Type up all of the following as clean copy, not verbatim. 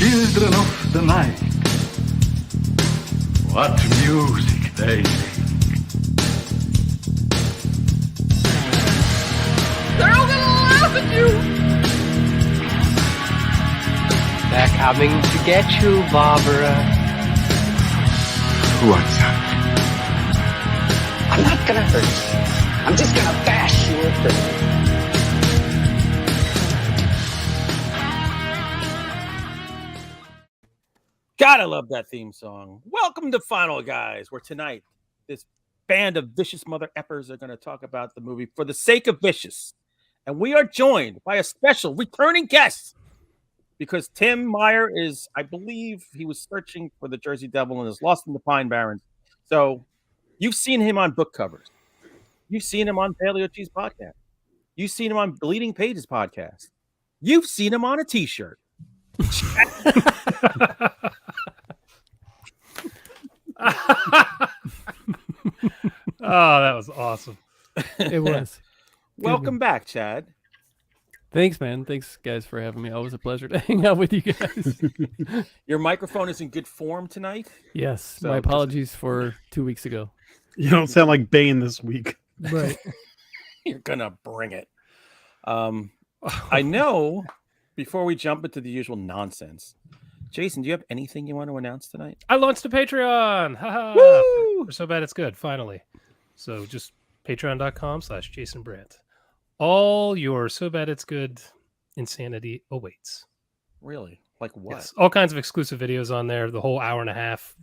children of the night. What music they make. They're all gonna laugh at you! They're coming to get you, Barbara. What's up? I'm not gonna hurt you. I'm just gonna bash your brain. God, I love that theme song. Welcome to Final Guys, where tonight this band of vicious mother effers are going to talk about the movie For the Sake of Vicious. And we are joined by a special returning guest because Tim Meyer is, I believe, he was searching for the Jersey Devil and is lost in the Pine Barrens. So you've seen him on book covers. You've seen him on Paleo Cheese Podcast. You've seen him on Bleeding Pages Podcast. You've seen him on a T-shirt. Oh, that was awesome. It was. Welcome back, Chad. Thanks, man. Thanks, guys, for having me. Always a pleasure to hang out with you guys. Your microphone is in good form tonight. Yes. So my apologies for 2 weeks ago. You don't sound like Bane this week. Right. You're gonna bring it. I know. Before we jump into the usual nonsense, Jason, do you have anything you want to announce tonight? I launched a Patreon. Haha. Woo! We're so bad it's good, finally. So just patreon.com/Jason Brandt. All your so bad it's good insanity awaits. Really? Like what? Yes. All kinds of exclusive videos on there, the whole hour and a half.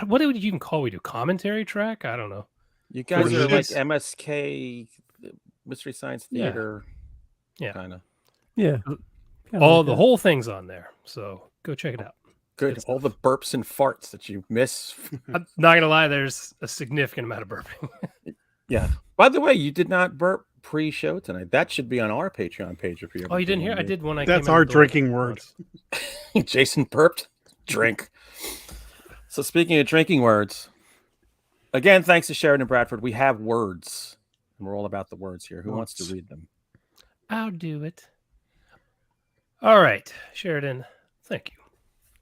What would you even call we do? Commentary track? I don't know. You guys What are it like is? MSK Mystery Science Theater. Yeah. Kind of. Yeah. All the whole thing's on there. So go check it out. Good. Good All the burps and farts that you miss. I'm not gonna lie, there's a significant amount of burping. Yeah. By the way, you did not burp pre-show tonight. That should be on our Patreon page if you ever Oh, you didn't do hear? one. I did when I That's came in our the door drinking word. once. Jason burped. Drink. So speaking of drinking words, again, thanks to Sheridan Bradford, we have words. And we're all about the words here. Who wants to read them? I'll do it. All right, Sheridan. Thank you.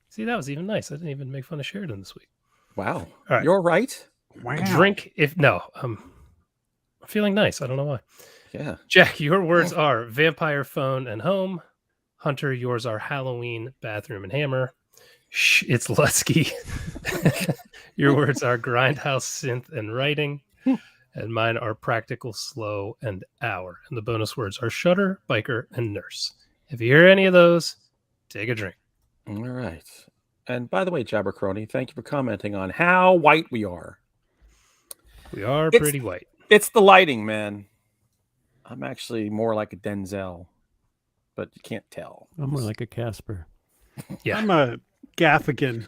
See, that was even nice. I didn't even make fun of Sheridan this week. Wow. All right. You're right. Wow. Drink if no. I'm feeling nice. I don't know why. Yeah. Jack, your words are vampire, phone, and home. Hunter, yours are Halloween, bathroom, and hammer. Shh, it's Lutzke. Your words are grindhouse, synth, and writing. And mine are practical, slow, and hour. And the bonus words are Shudder, biker, and nurse. If you hear any of those, take a drink. All right. And by the way, Jabbercrony, thank you for commenting on how white we are. We are It's- pretty white. It's the lighting, man. I'm actually more like a Denzel, but you can't tell. I'm more like a Casper. Yeah. I'm a Gaffigan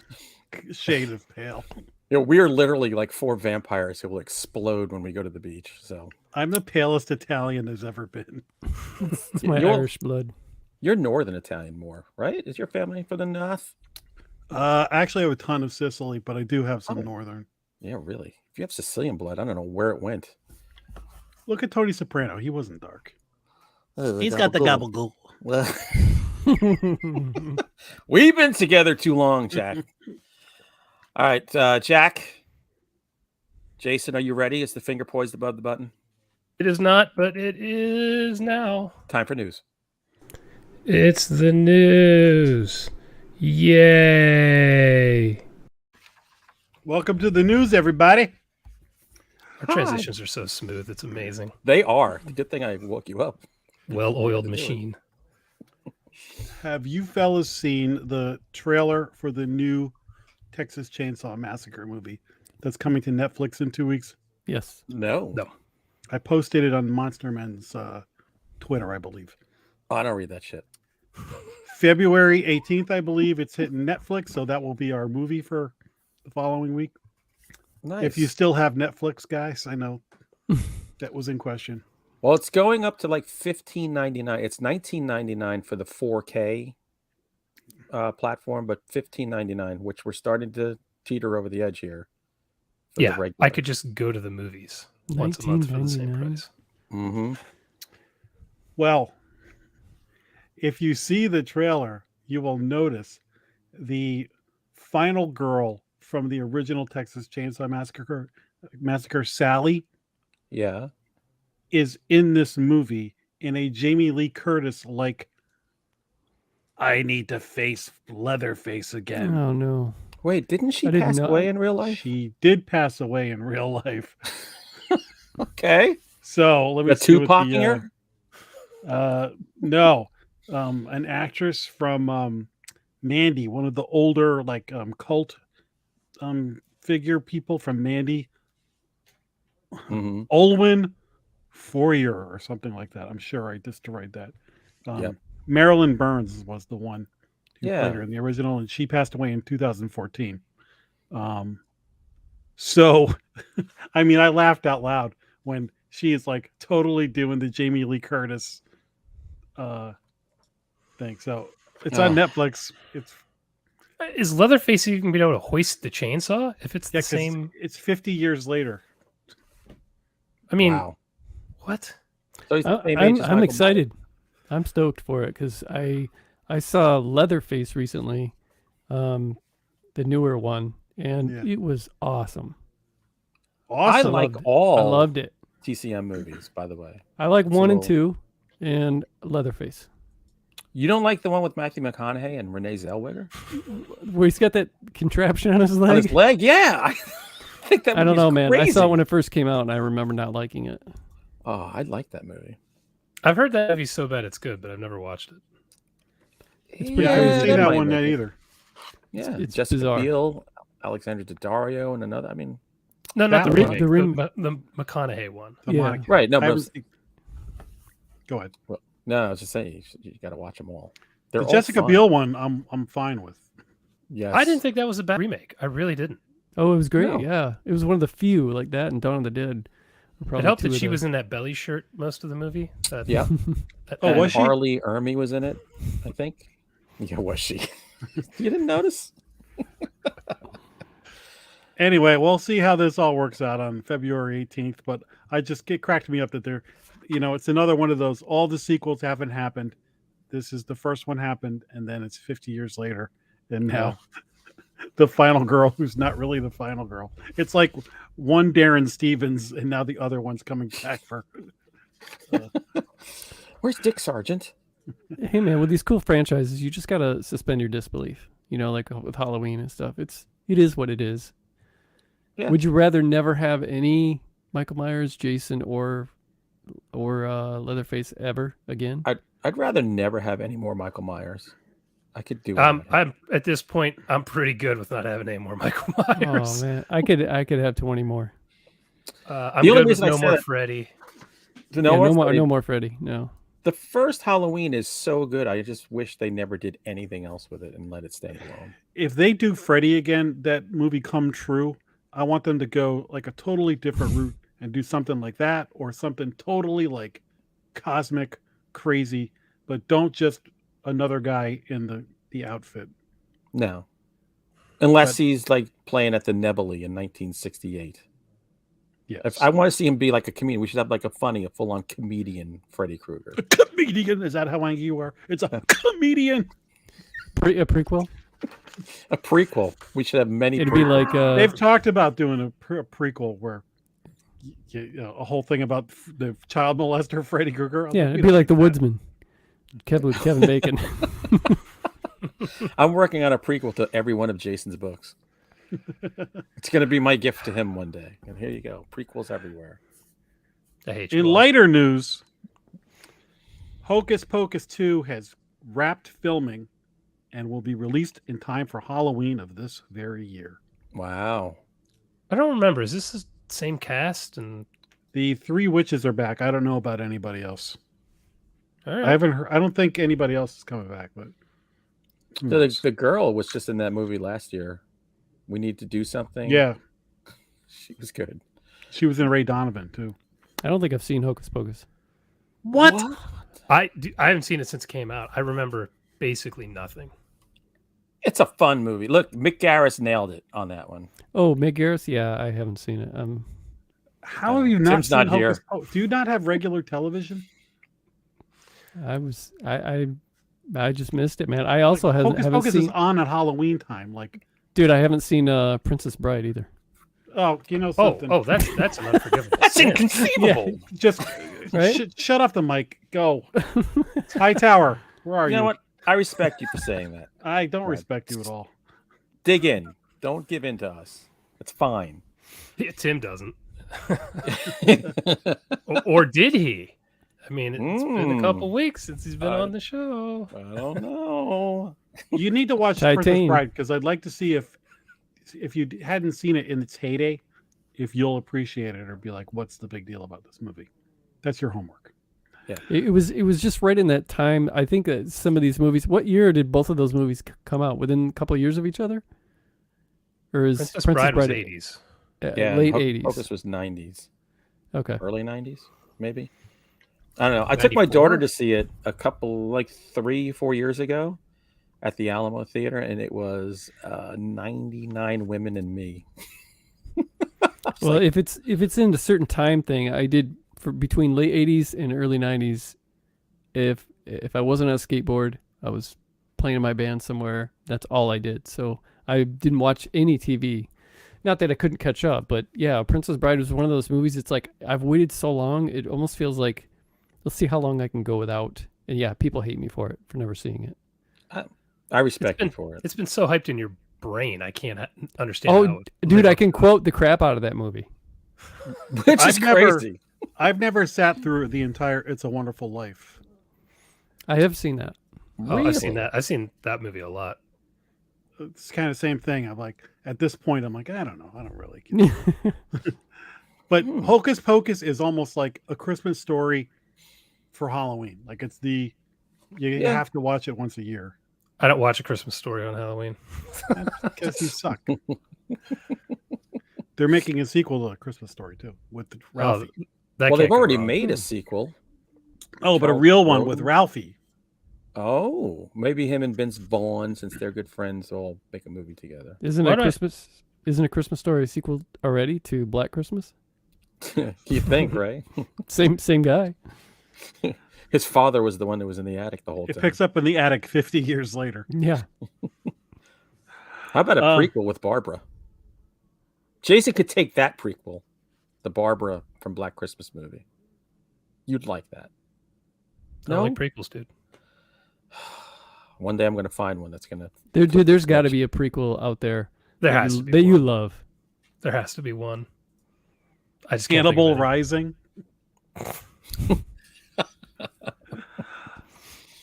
shade of pale. You know, we are literally like four vampires who will explode when we go to the beach. So I'm the palest Italian there's ever been. It's my You're- Irish blood. you're Northern Italian more, right? Is your family for the North? Actually, I have a ton of Sicily, but I do have some Oh. Northern. Yeah, really. If you have Sicilian blood, I don't know where it went. Look at Tony Soprano. He wasn't dark. He's got the gabagool. Well, we've been together too long, Jack. All right, Jack. Jason, are you ready? Is the finger poised above the button? It is not, but it is now. Time for news. It's the news. Yay. Welcome to the news, everybody. Our transitions are so smooth. It's amazing. They are. Good thing I woke you up. Well-oiled to do it. machine. Have you fellas seen the trailer for the new Texas Chainsaw Massacre movie that's coming to Netflix in 2 weeks? Yes. No. No. I posted it on Monster Men's Twitter, I believe. Oh, I don't read that shit. February 18th, I believe it's hitting Netflix, so that will be our movie for the following week. Nice. If you still have Netflix, guys, I know that was in question. Well, it's going up to like $15.99. It's $19.99 for the 4K platform, but $15.99, which we're starting to teeter over the edge here. for the Yeah, regular. I could just go to the movies once a month for the same $19.99. price. Mm-hmm. Well, if you see the trailer, you will notice the final girl from the original Texas Chainsaw Massacre, Sally, Yeah. is in this movie in a Jamie Lee Curtis like, I need to face Leatherface again. Oh no. Wait, didn't she I didn't pass know- away in real life? She did pass away in real life. Okay. So let me A see what Tupac-ing her. No, an actress from Mandy, one of the older like cult figure people from Mandy, Mm-hmm. Olwen Fourier or something like that. I'm sure I just to write that. Yep. Marilyn Burns was the one who Yeah. played her in the original, and she passed away in 2014. So, I mean, I laughed out loud when she is like totally doing the Jamie Lee Curtis thing. So it's on Netflix. It's Is Leatherface even be able to hoist the chainsaw if it's the 'cause same? It's 50 years later. I mean, Wow. what? So he's the same age as I'm Michael excited. I'm stoked for it because I saw Leatherface recently, the newer one, and it was awesome. I Awesome. like I all loved it. TCM movies, by the way. I like 1 and So- 2, and Leatherface, You don't like the one with Matthew McConaughey and Renee Zellweger where he's got that contraption on his leg. on his leg? Yeah, I think that. I don't movie's know, man. I crazy. saw it when it first came out, and I remember not liking it. Oh, I like that movie. I've heard that movie's so bad it's good, but I've never watched it. It's pretty I crazy. haven't seen that might one make yet it. either. Yeah, it's Jessica bizarre. Biel, Alexandra Daddario, and another. I mean, No, not the That one. remake. The McConaughey one. The Yeah. Monica. right? No, I but haven't seen- Go ahead. no, I was just saying you got to watch them all. They're The all Jessica fun. Biel one, I'm fine with. Yes, I didn't think that was a bad remake. I really didn't. Oh, it was great. No. Yeah, it was one of the few like that, and Dawn of the Dead. were It probably helped two that of she the- was in that belly shirt most of the movie. Yeah. Oh, And was she? Harley Ermy was in it, I think. Yeah, was she? You didn't notice? Anyway, we'll see how this all works out on February 18th. But it cracked me up that it's another one of those. All the sequels haven't happened. This is the first one happened, and then it's 50 years later, and now the final girl, who's not really the final girl. It's like one Darren Stevens, and now the other one's coming back for. Where's Dick Sargent? Hey man, with these cool franchises, you just gotta suspend your disbelief. Like with Halloween and stuff. It is what it is. Yeah. Would you rather never have any Michael Myers, Jason, or Leatherface ever again? I'd rather never have any more Michael Myers. I could do it. I'm at this point. I'm pretty good with not having any more Michael Myers. Oh man, I could have 20 more. I'm The only good with reason I no said more it- Freddy. To No, know no more Freddy. No. The first Halloween is so good. I just wish they never did anything else with it and let it stand alone. If they do Freddy again, that movie Come True, I want them to go like a totally different route and do something like that, or something totally like cosmic, crazy, but don't just another guy in the outfit. No. Unless But- he's like playing at the Nebula in 1968. Yes. If I want to see him be like a comedian, we should have like a full-on comedian Freddy Krueger. A comedian, is that how angry you are? It's a comedian. A prequel? A prequel. We should have many. It'd be like They've talked about doing a prequel where a whole thing about the child molester Freddy Krueger. yeah, it'd be like The Woodsman. Kevin Bacon. I'm working on a prequel to every one of Jason's books. It's going to be my gift to him one day. And here you go. Prequels everywhere. I hate you. In all. lighter news, Hocus Pocus 2 has wrapped filming and will be released in time for Halloween of this very year. Wow. I don't remember. Is this the same cast? And The three witches are back. I don't know about anybody else. all right. I haven't heard, I don't think anybody else is coming back, but who knows? The girl was just in that movie last year. We Need to Do Something. Yeah, She was good. she was in Ray Donovan too. I don't think I've seen Hocus Pocus. What? I haven't seen it since it came out. I remember basically nothing. It's a fun movie. Look, Mick Garris nailed it on that one. Oh, Meg Garris? Yeah, I haven't seen it. How have you not Tim's seen not Hocus Pocus? Do you not have regular television? I I just missed it, man. I also Like, haven't, Hocus haven't Pocus seen. is on at Halloween time. Like, Dude, I haven't seen Princess Bride either. oh, you know Oh, something? oh, that's an unforgivable. That's sin. inconceivable. Just Right? shut off the mic. Go. High Tower. Where are You you? know what? I respect you for saying that. I don't Right. respect you at all. Dig in. Don't give in to us. It's fine. Yeah, Tim doesn't. Or did he? I mean, it's been a couple weeks since he's been on the show. I don't know. You need to watch Titan. Princess Bride because I'd like to see if you hadn't seen it in its heyday, if you'll appreciate it or be like, "What's the big deal about this movie?" That's your homework. It was just right in that time. I think that some of these movies. What year did both of those movies come out? Within a couple of years of each other, or is Princess Bride was 80s. Yeah, late Hocus 80s? Pocus was 90s. Okay. Early 90s, maybe. I don't know. I took my 94? daughter to see it a couple, like 3-4 years ago at the Alamo Theater, and it was 99 Women and Me. Well, if it's in a certain time thing, I did for between late 80s and early 90s. If I wasn't on a skateboard, I was playing in my band somewhere. That's all I did. So I didn't watch any TV. Not that I couldn't catch up, but yeah, Princess Bride was one of those movies. It's like I've waited so long, it almost feels like let's see how long I can go without. And yeah, people hate me for it for never seeing it. I respect you for it. It's been so hyped in your brain, I can't understand. Oh, how it dude, never- I can quote the crap out of that movie. Which is crazy. I've never sat through the entire "It's a Wonderful Life." I have seen that. Oh, I've seen that. I've seen that movie a lot. It's kind of the same thing. I'm like, at this point, I'm like, I don't know. I don't really care. But Hocus Pocus is almost like a Christmas Story for Halloween. Like it's you have to watch it once a year. I don't watch A Christmas Story on Halloween. Because you suck. They're making a sequel to A Christmas Story too with Ralphie. That Well, they've can't go already wrong. made a sequel. Oh, but a Charles real one Grodin. with Ralphie. Oh, maybe him and Vince Vaughn, since they're good friends, will make a movie together. Isn't Why a not? Christmas Story a sequel already to Black Christmas? You think, right? Same guy. His father was the one that was in the attic the whole It time. picks up in the attic 50 years later. Yeah. How about a prequel with Barbara? Jason could take that prequel, the Barbara from Black Christmas movie. You'd like that. I don't like prequels, dude. One day I'm going to find one that's going to. There's got to be a prequel out there There that has you, to be that you one. love. There has to be one. I just can't think Cannibal of it. Rising.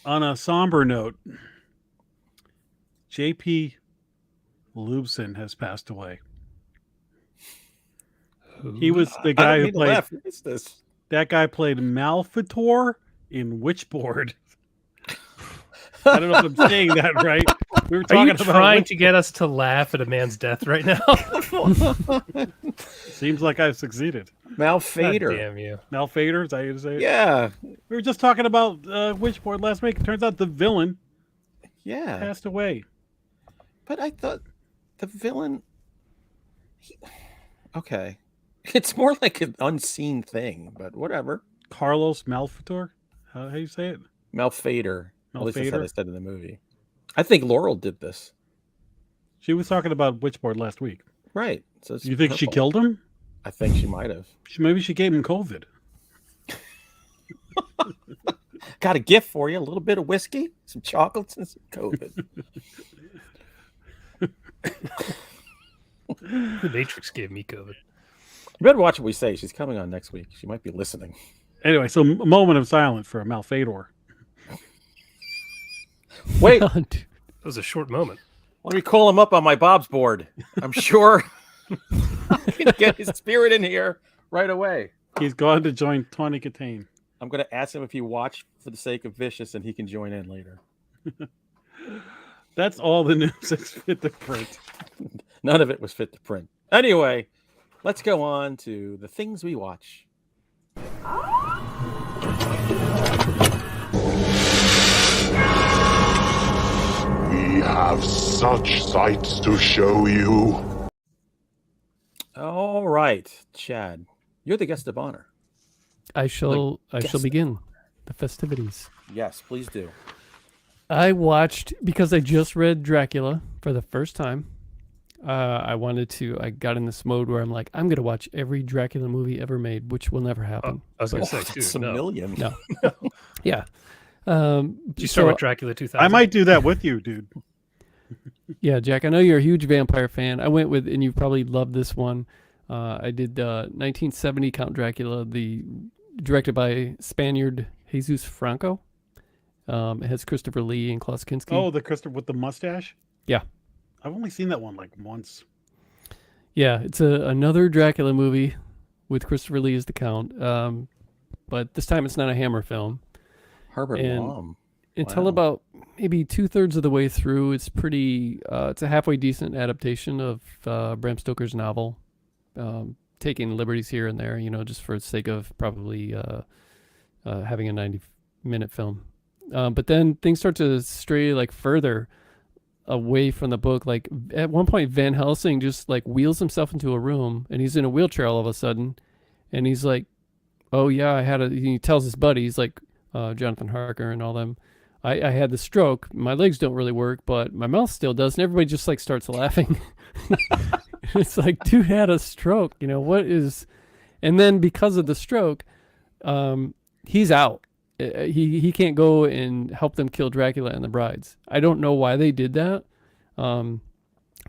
On a somber note, J.P. Lubson has passed away. He was the guy who played. What is this? That guy played Malfitor in Witchboard. I don't know if I'm saying that right. We were Are talking you about trying to get us to laugh at a man's death right now? Seems like I've succeeded. God Malfader. damn you. Malfader, is that how you say it? Yeah. We were just talking about Witchboard last week. It turns out the villain Yeah. passed away. But I thought the villain. Okay. It's more like an unseen thing, but whatever. Carlos Malfitor? How do you say it? Malfader. At least that's how Malfader? they said in the movie. I think Laurel did this. She was talking about Witchboard last week. Right. So it's You think she purple. killed him? I think she might have. Maybe she gave him COVID. Got a gift for you. A little bit of whiskey, some chocolates, and some COVID. The Matrix gave me COVID. You better watch what we say. She's coming on next week. She might be listening. Anyway, so a moment of silence for Malfador. Wait, That was a short moment. let me call him up on my Bob's board. I'm sure I can get his spirit in here right away. He's gone to join Tawny Katane. I'm going to ask him if he watched For the Sake of Vicious, and he can join in later. That's all the news that's fit to print. None of it was fit to print. Anyway, let's go on to the things we watch. We have such sights to show you. All right, Chad, you're the guest of honor. I shall guess- begin the festivities. Yes, please do. I watched because I just read Dracula for the first time. I got in this mode where I'm like, I'm gonna watch every Dracula movie ever made, which will never happen. I was going to say, That's too. a No. million. No. Yeah. Did you start with Dracula 2000? I might do that with you, dude. Yeah, Jack, I know you're a huge vampire fan. I went with, and you probably love this one. I did 1970 Count Dracula, directed by Spaniard Jesus Franco. It has Christopher Lee and Klaus Kinski. Oh, the Christopher with the mustache? Yeah. I've only seen that one like once. Yeah, it's another Dracula movie with Christopher Lee as the Count. But this time it's not a Hammer film. Herbert Lom. Until Wow. about maybe 2/3 of the way through, it's pretty. It's a halfway decent adaptation of Bram Stoker's novel, taking liberties here and there, just for the sake of probably having a 90-minute film. But then things start to stray like further away from the book. Like at one point, Van Helsing just like wheels himself into a room, and he's in a wheelchair all of a sudden, and he's like, "Oh yeah, He tells his buddies like Jonathan Harker and all them. I had the stroke. My legs don't really work, but my mouth still does. And everybody just like starts laughing. It's like, dude had a stroke. What is? And then because of the stroke, he's out. He can't go and help them kill Dracula and the brides. I don't know why they did that.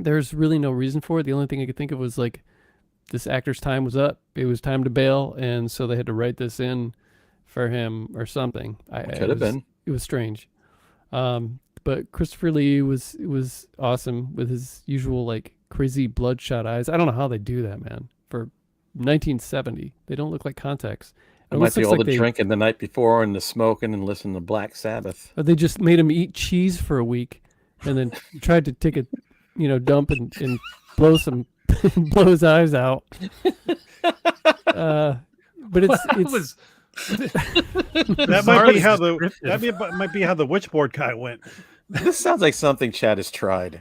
There's really no reason for it. The only thing I could think of was like this actor's time was up. It was time to bail, and so they had to write this in for him or something. Could have been. It was strange. But Christopher Lee was awesome with his usual like crazy bloodshot eyes. I don't know how they do that, man. For 1970, they don't look like contacts. It might be all the drinking the night before and the smoking and listening to Black Sabbath. Or they just made him eat cheese for a week, and then tried to take a dump and blow his eyes out. But it's that might be how might be how the Witchboard guy went. This sounds like something Chad has tried.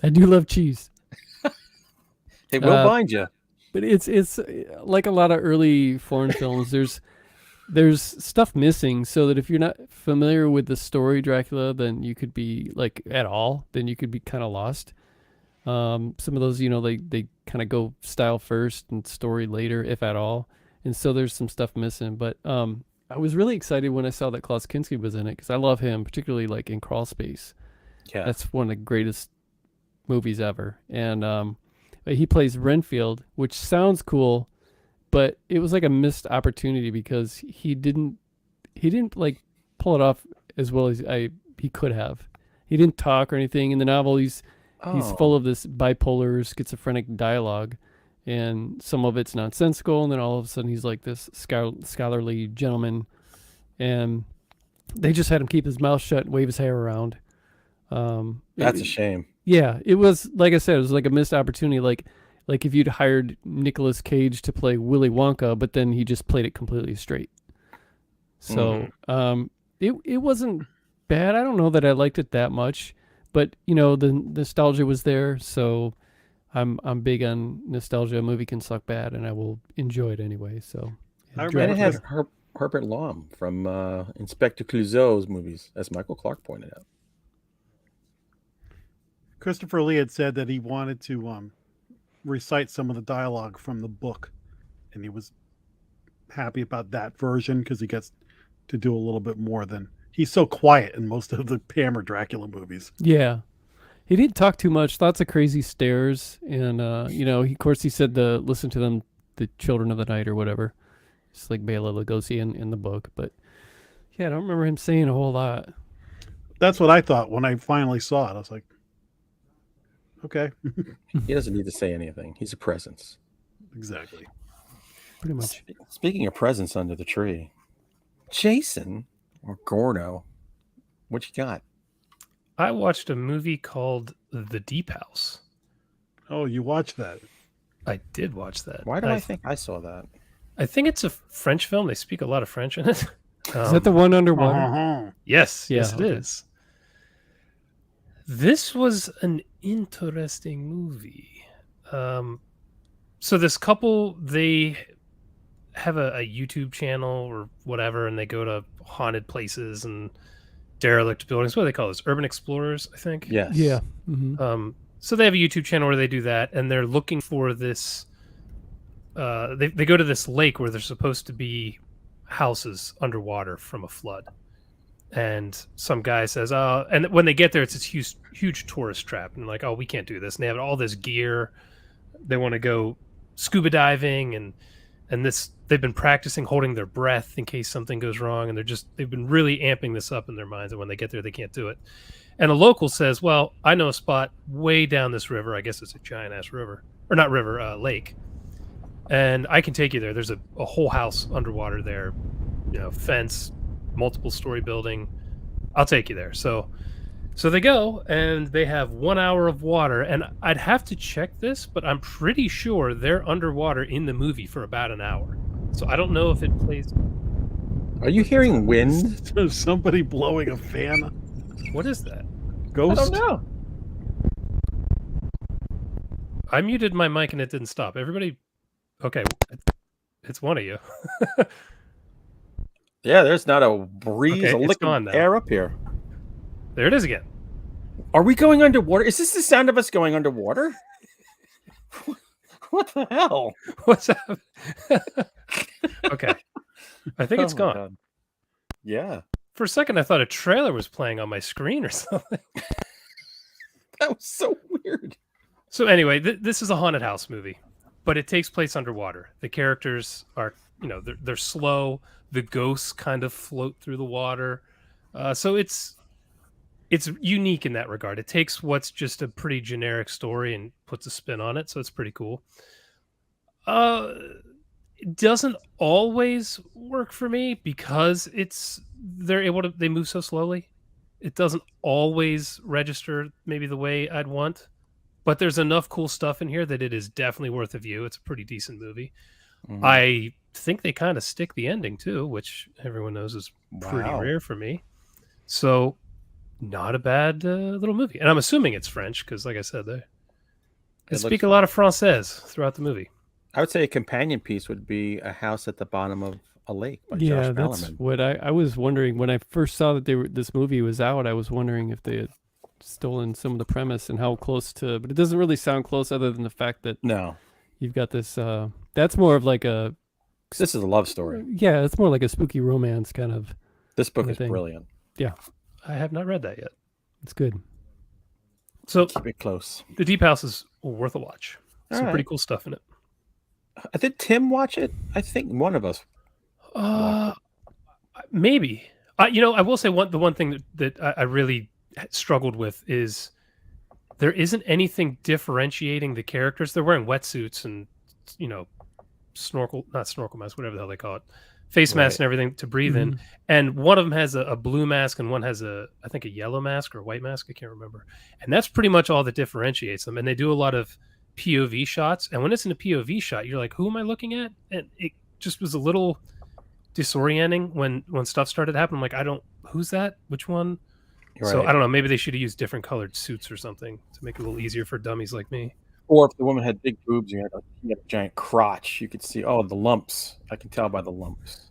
I do love cheese. It will bind you. But it's like a lot of early foreign films. There's stuff missing, so that if you're not familiar with the story Dracula, then you could be like at all. Then you could be kind of lost. Some of those, they kind of go style first and story later, if at all. And so there's some stuff missing. But I was really excited when I saw that Klaus Kinski was in it because I love him, particularly like in Crawl Space. Yeah, that's one of the greatest movies ever. And he plays Renfield, which sounds cool, but it was like a missed opportunity because he didn't like pull it off as well as he could have. He didn't talk or anything in the novel. He's full of this bipolar, schizophrenic dialogue, and some of it's nonsensical, and then all of a sudden he's like this scholarly gentleman, and they just had him keep his mouth shut and wave his hair around. That's a shame. Yeah, it was, like I said, it was like a missed opportunity, like if you'd hired Nicolas Cage to play Willy Wonka, but then he just played it completely straight. So it wasn't bad. I don't know that I liked it that much, but the nostalgia was there, so I'm big on nostalgia. A movie can suck bad, and I will enjoy it anyway. So and it had Herbert Lom from Inspector Clouseau's movies, as Michael Clark pointed out. Christopher Lee had said that he wanted to recite some of the dialogue from the book, and he was happy about that version because he gets to do a little bit more than he's so quiet in most of the Hammer Dracula movies. Yeah, he didn't talk too much. Lots of crazy stares, and of course he said to listen to them, the Children of the Night or whatever. It's like Bela Lugosi in the book, but yeah, I don't remember him saying a whole lot. That's what I thought when I finally saw it. I was like, okay. He doesn't need to say anything. He's a presence. Exactly. Pretty much. Speaking of presence under the tree, Jason or Gordo, what you got? I watched a movie called The Deep House. Oh, you watched that? I did watch that. Why do I think I saw that? I think it's a French film. They speak a lot of French in it. Is that the one underwater? Yes, it is. This was an interesting movie. So this couple, they have a YouTube channel or whatever, and they go to haunted places and derelict buildings. What do they call those? Urban explorers, I think. Yes. Yeah. Mhm. So they have a YouTube channel where they do that, and they're looking for this. They go to this lake where there's supposed to be houses underwater from a flood, and some guy says, "Oh," and when they get there, it's this huge tourist trap, and like, "Oh, we can't do this." And they have all this gear. They want to go scuba diving, and this they've been practicing holding their breath in case something goes wrong, and they've been really amping this up in their minds, and when they get there, they can't do it. And a local says, "Well, I know a spot way down this river. I guess it's a giant ass river, or not river, lake." And I can take you there. There's a whole house underwater there, fence, multiple story building. I'll take you there. So they go and they have 1 hour of water, and I'd have to check this, but I'm pretty sure they're underwater in the movie for about an hour. So I don't know if it plays. Are you hearing wind? There's somebody blowing a fan. What is that? Ghost? I don't know. I muted my mic and it didn't stop. Everybody, okay, it's one of you. Yeah, there's not a breeze, Okay, a it's lick gone of now. air up here. There it is again. Are we going underwater? Is this the sound of us going underwater? What the hell? What's up? Okay, I think it's Oh my gone. God. Yeah, For a second, I thought a trailer was playing on my screen or something. that was so weird. So anyway, this is a haunted house movie, but it takes place underwater. The characters are, they're slow. The ghosts kind of float through the water. So it's unique in that regard. It takes what's just a pretty generic story and puts a spin on it. So it's pretty cool. It doesn't always work for me because they move so slowly. It doesn't always register maybe the way I'd want. But there's enough cool stuff in here that it is definitely worth a view. It's a pretty decent movie. Mhm. I think they kind of stick the ending too, which everyone knows is pretty Wow. rare for me. So not a bad little movie. And I'm assuming it's French because, like I said, they It speak looks a lot of Français throughout the movie. I would say a companion piece would be A House at the Bottom of a Lake by Yeah, Josh that's Malerman. what I was wondering when I first saw that this movie was out. I was wondering if they had stolen some of the premise and how close to, but it doesn't really sound close other than the fact that No, you've got this. That's more of like a this is a love story. yeah, it's more like a spooky romance kind of. This book Kind of is thing. brilliant. I have not read that yet. It's good. So Keep it close. The Deep House is worth a watch. Some All pretty right. cool stuff in it. Did Tim watch it? I think one of us. Maybe. I will say the one thing that I really struggled with is there isn't anything differentiating the characters. They're wearing wetsuits and not snorkel masks, whatever the hell they call it, face masks and everything to breathe in. And one of them has a blue mask and one has I think a yellow mask or a white mask. I can't remember. And that's pretty much all that differentiates them. And they do a lot of POV shots. And when it's in a POV shot, you're like, who am I looking at? And it just was a little disorienting when stuff started happening. I'm like, who's that? Which one? Right. So I don't know. Maybe they should have used different colored suits or something to make it a little easier for dummies like me. Or if the woman had big boobs, you had a giant crotch, you could see, the lumps. I can tell by the lumps.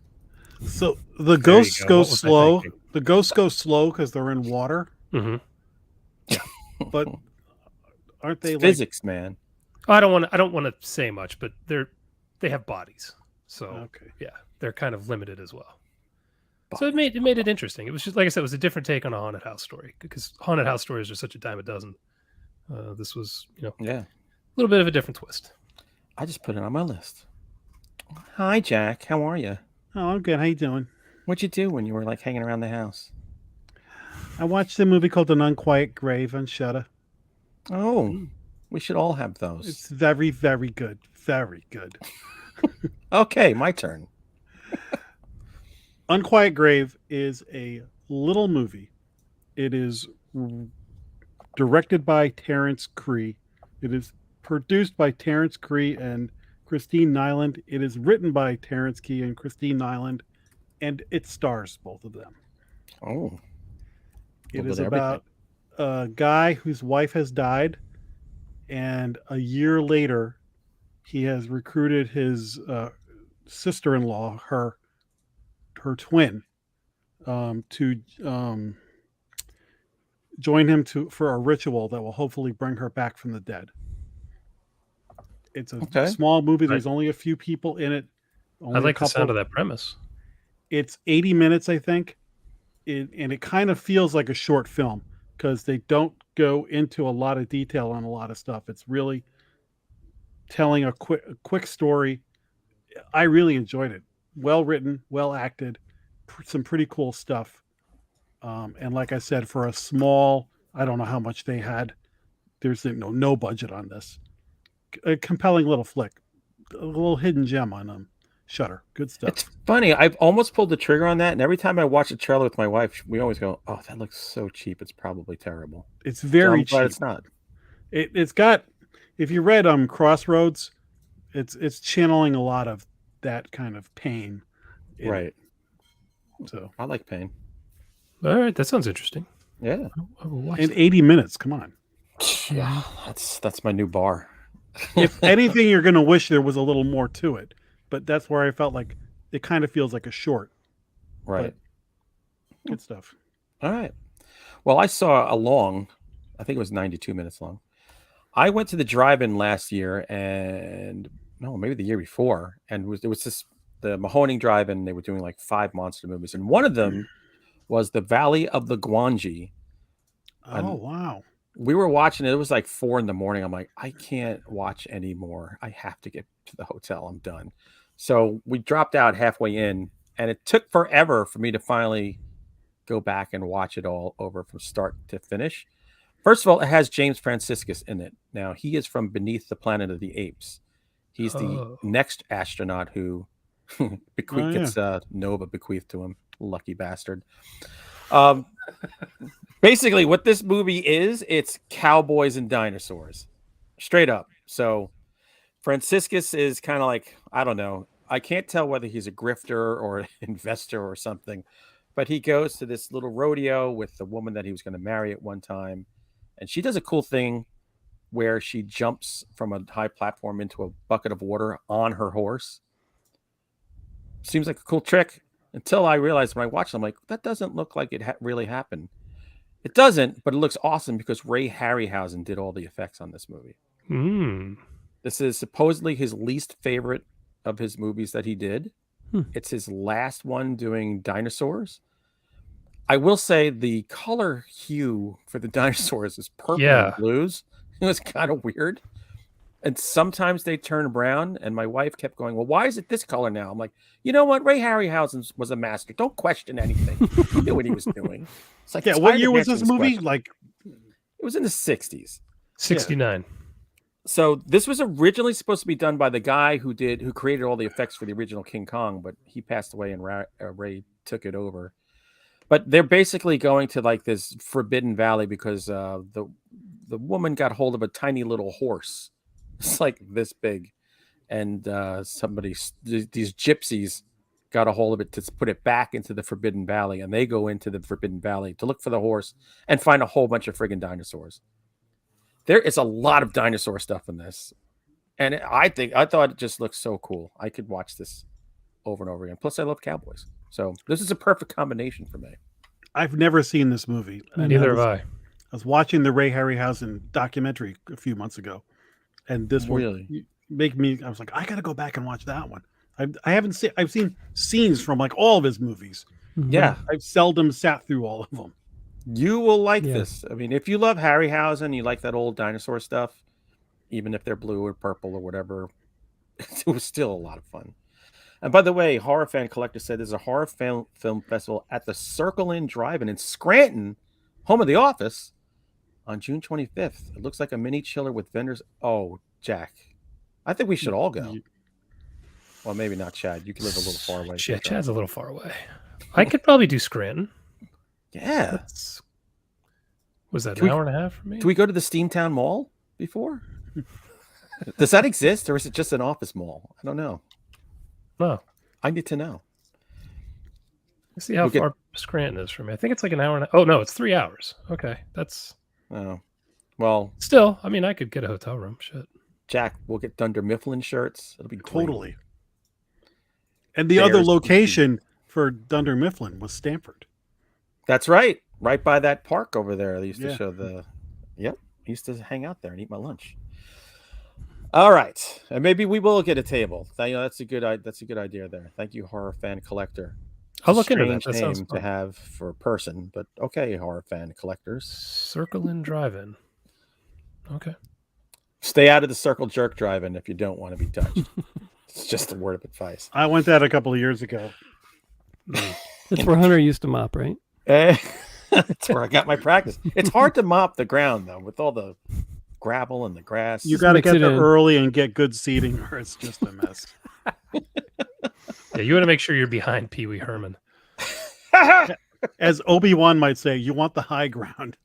So the There you ghosts go. go What was I slow. thinking? The ghosts go slow because they're in water. Mm-hmm. But aren't they like Physics, man. I don't want to say much, but they have bodies, so okay? yeah, they're kind of limited as well. So it made it interesting. It was just like I said, it was a different take on a haunted house story because haunted house stories are such a dime a dozen. This was Yeah. a little bit of a different twist. I just put it on my list. Hi, Jack. How are you? Oh, I'm good. How you doing? What'd you do when you were like hanging around the house? I watched a movie called An Unquiet Grave on Shudder. Oh, we should all have those. It's very, very good. Very good. Okay, my turn. Unquiet Grave is a little movie. It is directed by Terrence Cree. It is produced by Terrence Cree and Christine Nyland. It is written by Terrence Cree and Christine Nyland, and it stars both of them. Oh. It Little is bit of about a guy whose wife has died, and a year later, he has recruited his sister-in-law, her twin, to join him for a ritual that will hopefully bring her back from the dead. It's a small movie. There's only a few people in it. I like the sound of that premise. It's 80 minutes, I think. And it kind of feels like a short film because they don't go into a lot of detail on a lot of stuff. It's really telling a quick story. I really enjoyed it. Well written, well acted, some pretty cool stuff. And like I said, for a small, I don't know how much they had. There's no budget on this. A compelling little flick, a little hidden gem on Shudder. Good stuff. It's funny. I've almost pulled the trigger on that, and every time I watch a trailer with my wife, we always go, "Oh, that looks so cheap. It's probably terrible." It's very cheap. But it's not. It's got. If you read Crossroads, it's channeling a lot of that kind of pain. Right. So I like pain. All right, that sounds interesting. Yeah. And 80 minutes. Come on. Yeah, that's my new bar. If anything, you're going to wish there was a little more to it, but that's where I felt like it kind of feels like a short. Right. Good stuff. All right. Well, I saw I think it was 92 minutes long. I went to the drive-in last year maybe the year before. And there was the Mahoning drive-in. They were doing like 5 monster movies. And one of them was The Valley of the Gwangi. Oh, wow. We were watching it. It was like 4 a.m. I'm like, I can't watch anymore. I have to get to the hotel. I'm done. So we dropped out halfway in, and it took forever for me to finally go back and watch it all over from start to finish. First of all, it has James Franciscus in it. Now, he is from Beneath the Planet of the Apes. He's the next astronaut who gets Nova bequeathed to him. Lucky bastard. Basically, what this movie is, it's cowboys and dinosaurs. Straight up. So Franciscus is kind of like, I don't know. I can't tell whether he's a grifter or an investor or something. But he goes to this little rodeo with the woman that he was going to marry at one time. And she does a cool thing where she jumps from a high platform into a bucket of water on her horse. Seems like a cool trick until I realized when I watched it, I'm like, that doesn't look like it really happened. It doesn't, but it looks awesome because Ray Harryhausen did all the effects on this movie. This is supposedly his least favorite of his movies that he did. It's his last one doing dinosaurs. I will say the color hue for the dinosaurs is purple and blues. It was kind of weird. And sometimes they turn brown, and my wife kept going, well, why is it this color now? I'm like, you know what? Ray Harryhausen was a master. Don't question anything. He knew what he was doing. It's like, what year was this movie? It was in the 60s. 69. Yeah. So this was originally supposed to be done by the guy who created all the effects for the original King Kong, but he passed away and Ray took it over. But they're basically going to like this Forbidden Valley because the woman got hold of a tiny little horse. It's like this big. And these gypsies got a hold of it to put it back into the Forbidden Valley. And they go into the Forbidden Valley to look for the horse and find a whole bunch of friggin' dinosaurs. There is a lot of dinosaur stuff in this. And I thought it just looked so cool. I could watch this over and over again. Plus, I love cowboys. So this is a perfect combination for me. I've never seen this movie. Neither have I. I was watching the Ray Harryhausen documentary a few months ago. And this really I was like, I got to go back and watch that one. I've seen scenes from like all of his movies. Yeah. I've seldom sat through all of them. You will like this. I mean, if you love Harryhausen, you like that old dinosaur stuff, even if they're blue or purple or whatever, it was still a lot of fun. And by the way, Horror Fan Collector said there's a horror film festival at the Circle Inn Drive-In in Scranton, home of The Office, on June 25th. It looks like a mini chiller with vendors. Oh, Jack, I think we should all go. Well, maybe not Chad. You can live a little far away. Yeah, Chad's a little far away. I could probably do Scranton. Yeah. Was that an hour and a half for me? Do we go to the Steamtown Mall before? Does that exist, or is it just an office mall? I don't know. No. I need to know. Let's see how far Scranton is from me. I think it's like an hour and a... Oh, no, it's 3 hours. Okay, that's... Oh. Well... Still, I mean, I could get a hotel room. Shit. Jack, we'll get Dunder Mifflin shirts. It'll be great. Totally. And the other location for Dunder Mifflin was Stanford. That's right. Right by that park over there. They used to Yeah. show the. Yep. I used to hang out there and eat my lunch. All right, and maybe we will get a table. That's a good idea there. Thank you, horror fan collector. I'll look into that. Strange That sounds name to fun. have for a person, but okay, horror fan collectors. Circle and Drive-In. Okay. Stay out of the circle jerk drive-in if you don't want to be touched. It's just a word of advice. I went that a couple of years ago. That's where Hunter used to mop, right? That's where I got my practice. It's hard to mop the ground though, with all the gravel and the grass. You got to mix get it there in. early and get good seating, or it's just a mess. Yeah, you want to make sure you're behind Pee Wee Herman. As Obi-Wan might say, you want the high ground.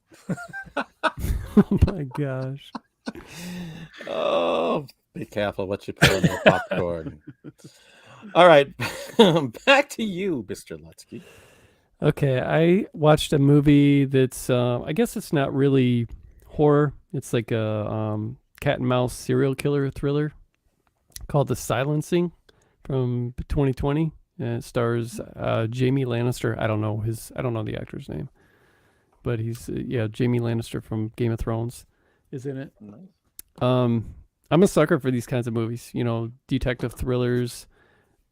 Oh my gosh. Oh, be careful what you put in your popcorn. All right, back to you, Mr. Lutzke. Okay, I watched a movie that's I guess it's not really horror. It's like a cat and mouse serial killer thriller called The Silencing from 2020. And it stars Jamie Lannister. I don't know the actor's name, but he's Jamie Lannister from Game of Thrones is in it. I'm a sucker for these kinds of movies, detective thrillers,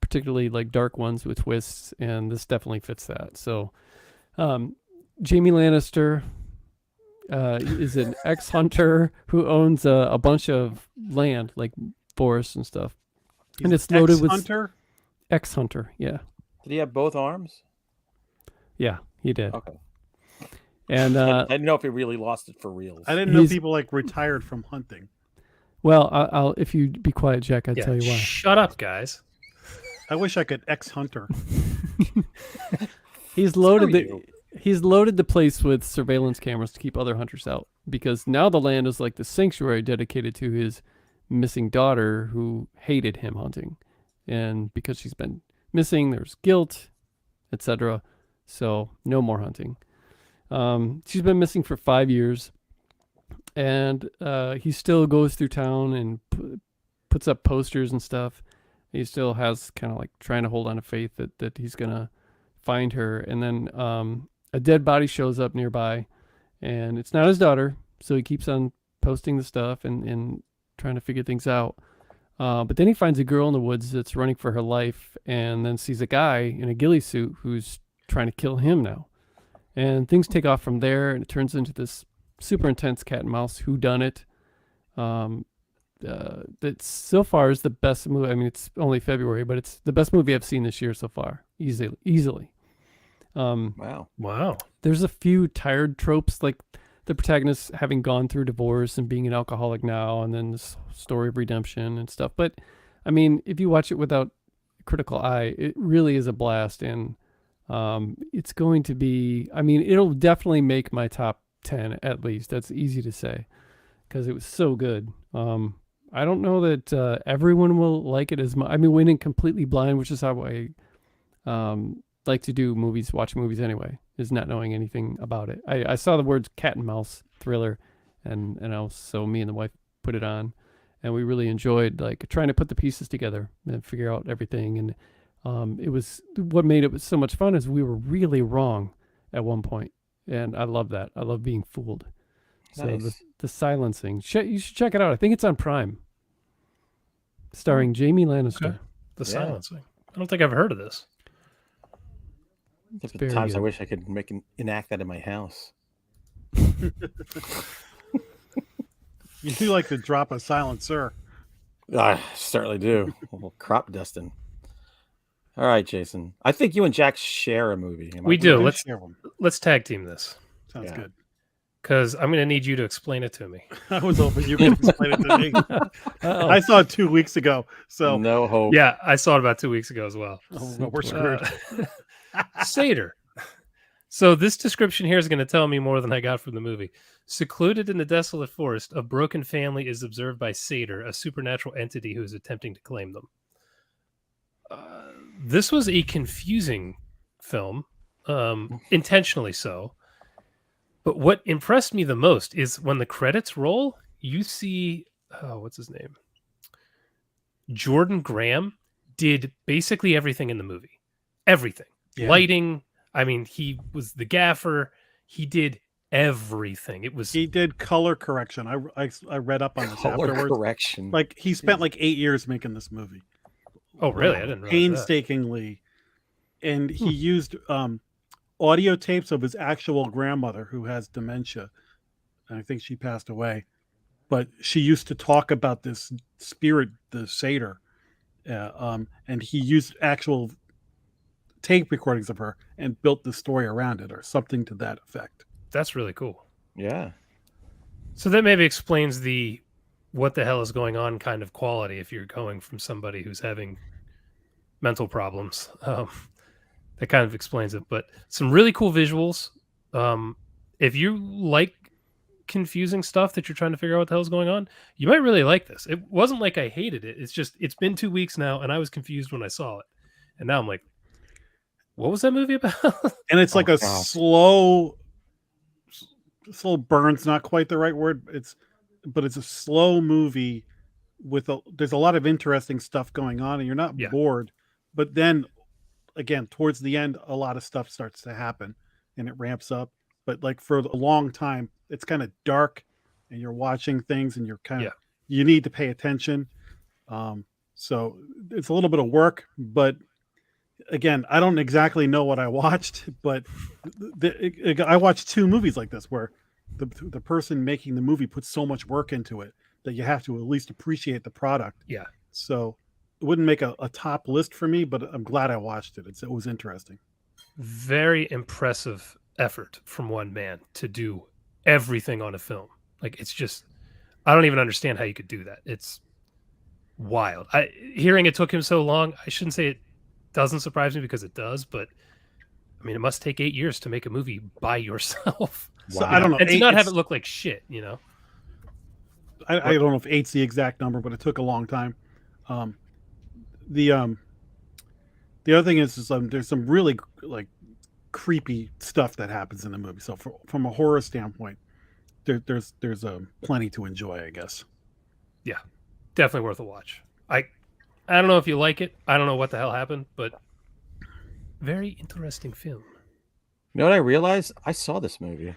particularly like dark ones with twists, and this definitely fits that. So Jamie Lannister is an ex-hunter who owns a bunch of land, like forests and stuff. And it's loaded with Hunter. ex-hunter, yeah. Did he have both arms? Yeah, he did. Okay. And I didn't know if he really lost it for reals. I didn't know He's- people like retired from hunting. well, I'll if you be quiet, Jack, I'll tell you why. Shut up, guys. I wish I could ex-hunter. He's loaded Screw the you. he's loaded the place with surveillance cameras to keep other hunters out, because now the land is like the sanctuary dedicated to his missing daughter who hated him hunting. And because she's been missing, there's guilt, etc. So no more hunting. She's been missing for 5 years, and he still goes through town and puts up posters and stuff. He still has kind of like trying to hold on to faith that he's gonna find her. And then a dead body shows up nearby, and it's not his daughter, so he keeps on posting the stuff and trying to figure things out. But then he finds a girl in the woods that's running for her life, and then sees a guy in a ghillie suit who's trying to kill him now. And things take off from there, and it turns into this super intense cat and mouse whodunit. That so far is the best movie. I mean, it's only February, but it's the best movie I've seen this year so far, easily. Wow. There's a few tired tropes, like the protagonist having gone through divorce and being an alcoholic now, and then this story of redemption and stuff. But I mean, if you watch it without a critical eye, it really is a blast. And it's going to be, I mean, it'll definitely make my top 10 at least. That's easy to say because it was so good. I don't know that everyone will like it as much. I mean, went in completely blind, which is how I like to do movies, watch movies anyway, is not knowing anything about it. I saw the words cat and mouse thriller, and so me and the wife put it on, and we really enjoyed like trying to put the pieces together and figure out everything. And it was what made it so much fun is we were really wrong at one point, and I love that. I love being fooled. Nice. So the Silencing, you should check it out. I think it's on Prime, starring Jamie Lannister. Okay. The Silencing. I don't think I've heard of this. There's very been times I good. wish I could enact that in my house. You do like to drop a silencer. I certainly do. A little crop dusting. All right, Jason. I think you and Jack share a movie. Am I We do. correct? Let's Share one. let's tag team this Sounds Yeah. good. because I'm going to need you to explain it to me. I was hoping you could explain it to me. Uh-oh. I saw it 2 weeks ago, so No hope. Yeah, I saw it about 2 weeks ago as well. oh, well, we're screwed. Seder. So this description here is going to tell me more than I got from the movie. Secluded in the desolate forest, a broken family is observed by Seder, a supernatural entity who is attempting to claim them. This was a confusing film, intentionally so. But what impressed me the most is when the credits roll, you see, what's his name? Jordan Graham did basically everything in the movie. Everything. Yeah. Lighting, I mean, he was the gaffer. He did everything. He did color correction. I read up on this Color afterwards. correction. Like he spent like 8 years making this movie. Oh, really? I didn't realize that. Painstakingly, and he used audio tapes of his actual grandmother who has dementia, and I think she passed away. But she used to talk about this spirit, the satyr, and he used actual tape recordings of her and built the story around it, or something to that effect. That's really cool. Yeah. So that maybe explains the what the hell is going on kind of quality if you're going from somebody who's having mental problems. That kind of explains it. But some really cool visuals. If you like confusing stuff that you're trying to figure out what the hell's going on, you might really like this. It wasn't like I hated it. It's just it's been 2 weeks now, and I was confused when I saw it. And now I'm like, what was that movie about? And it's like slow burn's not quite the right word. But it's a slow movie with there's a lot of interesting stuff going on, and you're not bored. But then again, towards the end, a lot of stuff starts to happen and it ramps up. But like for a long time, it's kind of dark, and you're watching things, and you're kind of you need to pay attention. So it's a little bit of work, but again, I don't exactly know what I watched, but I watched 2 movies like this where the person making the movie puts so much work into it that you have to at least appreciate the product. Yeah. So it wouldn't make a top list for me, but I'm glad I watched it. It was interesting. Very impressive effort from one man to do everything on a film. Like, it's just, I don't even understand how you could do that. It's wild. Hearing it took him so long, I shouldn't say it doesn't surprise me, because it does, but I mean, it must take 8 years to make a movie by yourself. So I don't know. And to not have it look like shit, you know? I don't know if 8's the exact number, but it took a long time. The other thing is there's some really like creepy stuff that happens in the movie. So from a horror standpoint, there's plenty to enjoy, I guess. Yeah, definitely worth a watch. I don't know if you like it. I don't know what the hell happened, but very interesting film. You know what I realized? I saw this movie.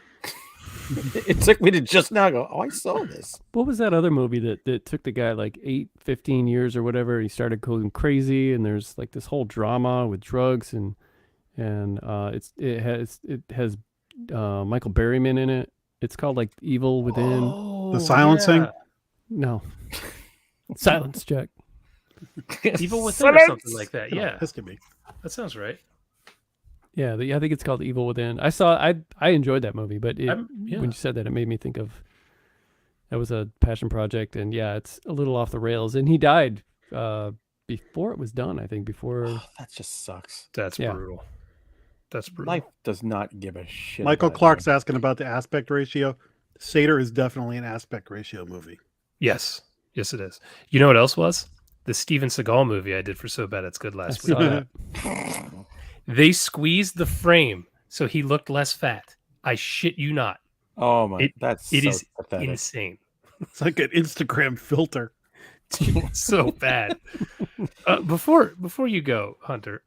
It took me to just now go, oh, I saw this. What was that other movie that took the guy like 15 years or whatever? He started going crazy, and there's like this whole drama with drugs, and it has Michael Berryman in it. It's called like Evil Within. Oh, The Silencing? No. Silence check. Evil Within or something like that. Yeah. This could be. That sounds right. Yeah, I think it's called Evil Within. I enjoyed that movie, but when you said that, it made me think of that was a passion project, and yeah, it's a little off the rails. And he died before it was done. I think before. Oh, that just sucks. That's brutal. That's brutal. Life does not give a shit. Michael Clark's asking about the aspect ratio. Satyr is definitely an aspect ratio movie. Yes, it is. You know what else was? The Steven Seagal movie I did for So Bad It's Good last week. They squeezed the frame so he looked less fat. I shit you not. Oh my! It is pathetic. insane. It's like an Instagram filter. It's so bad. Before you go, Hunter,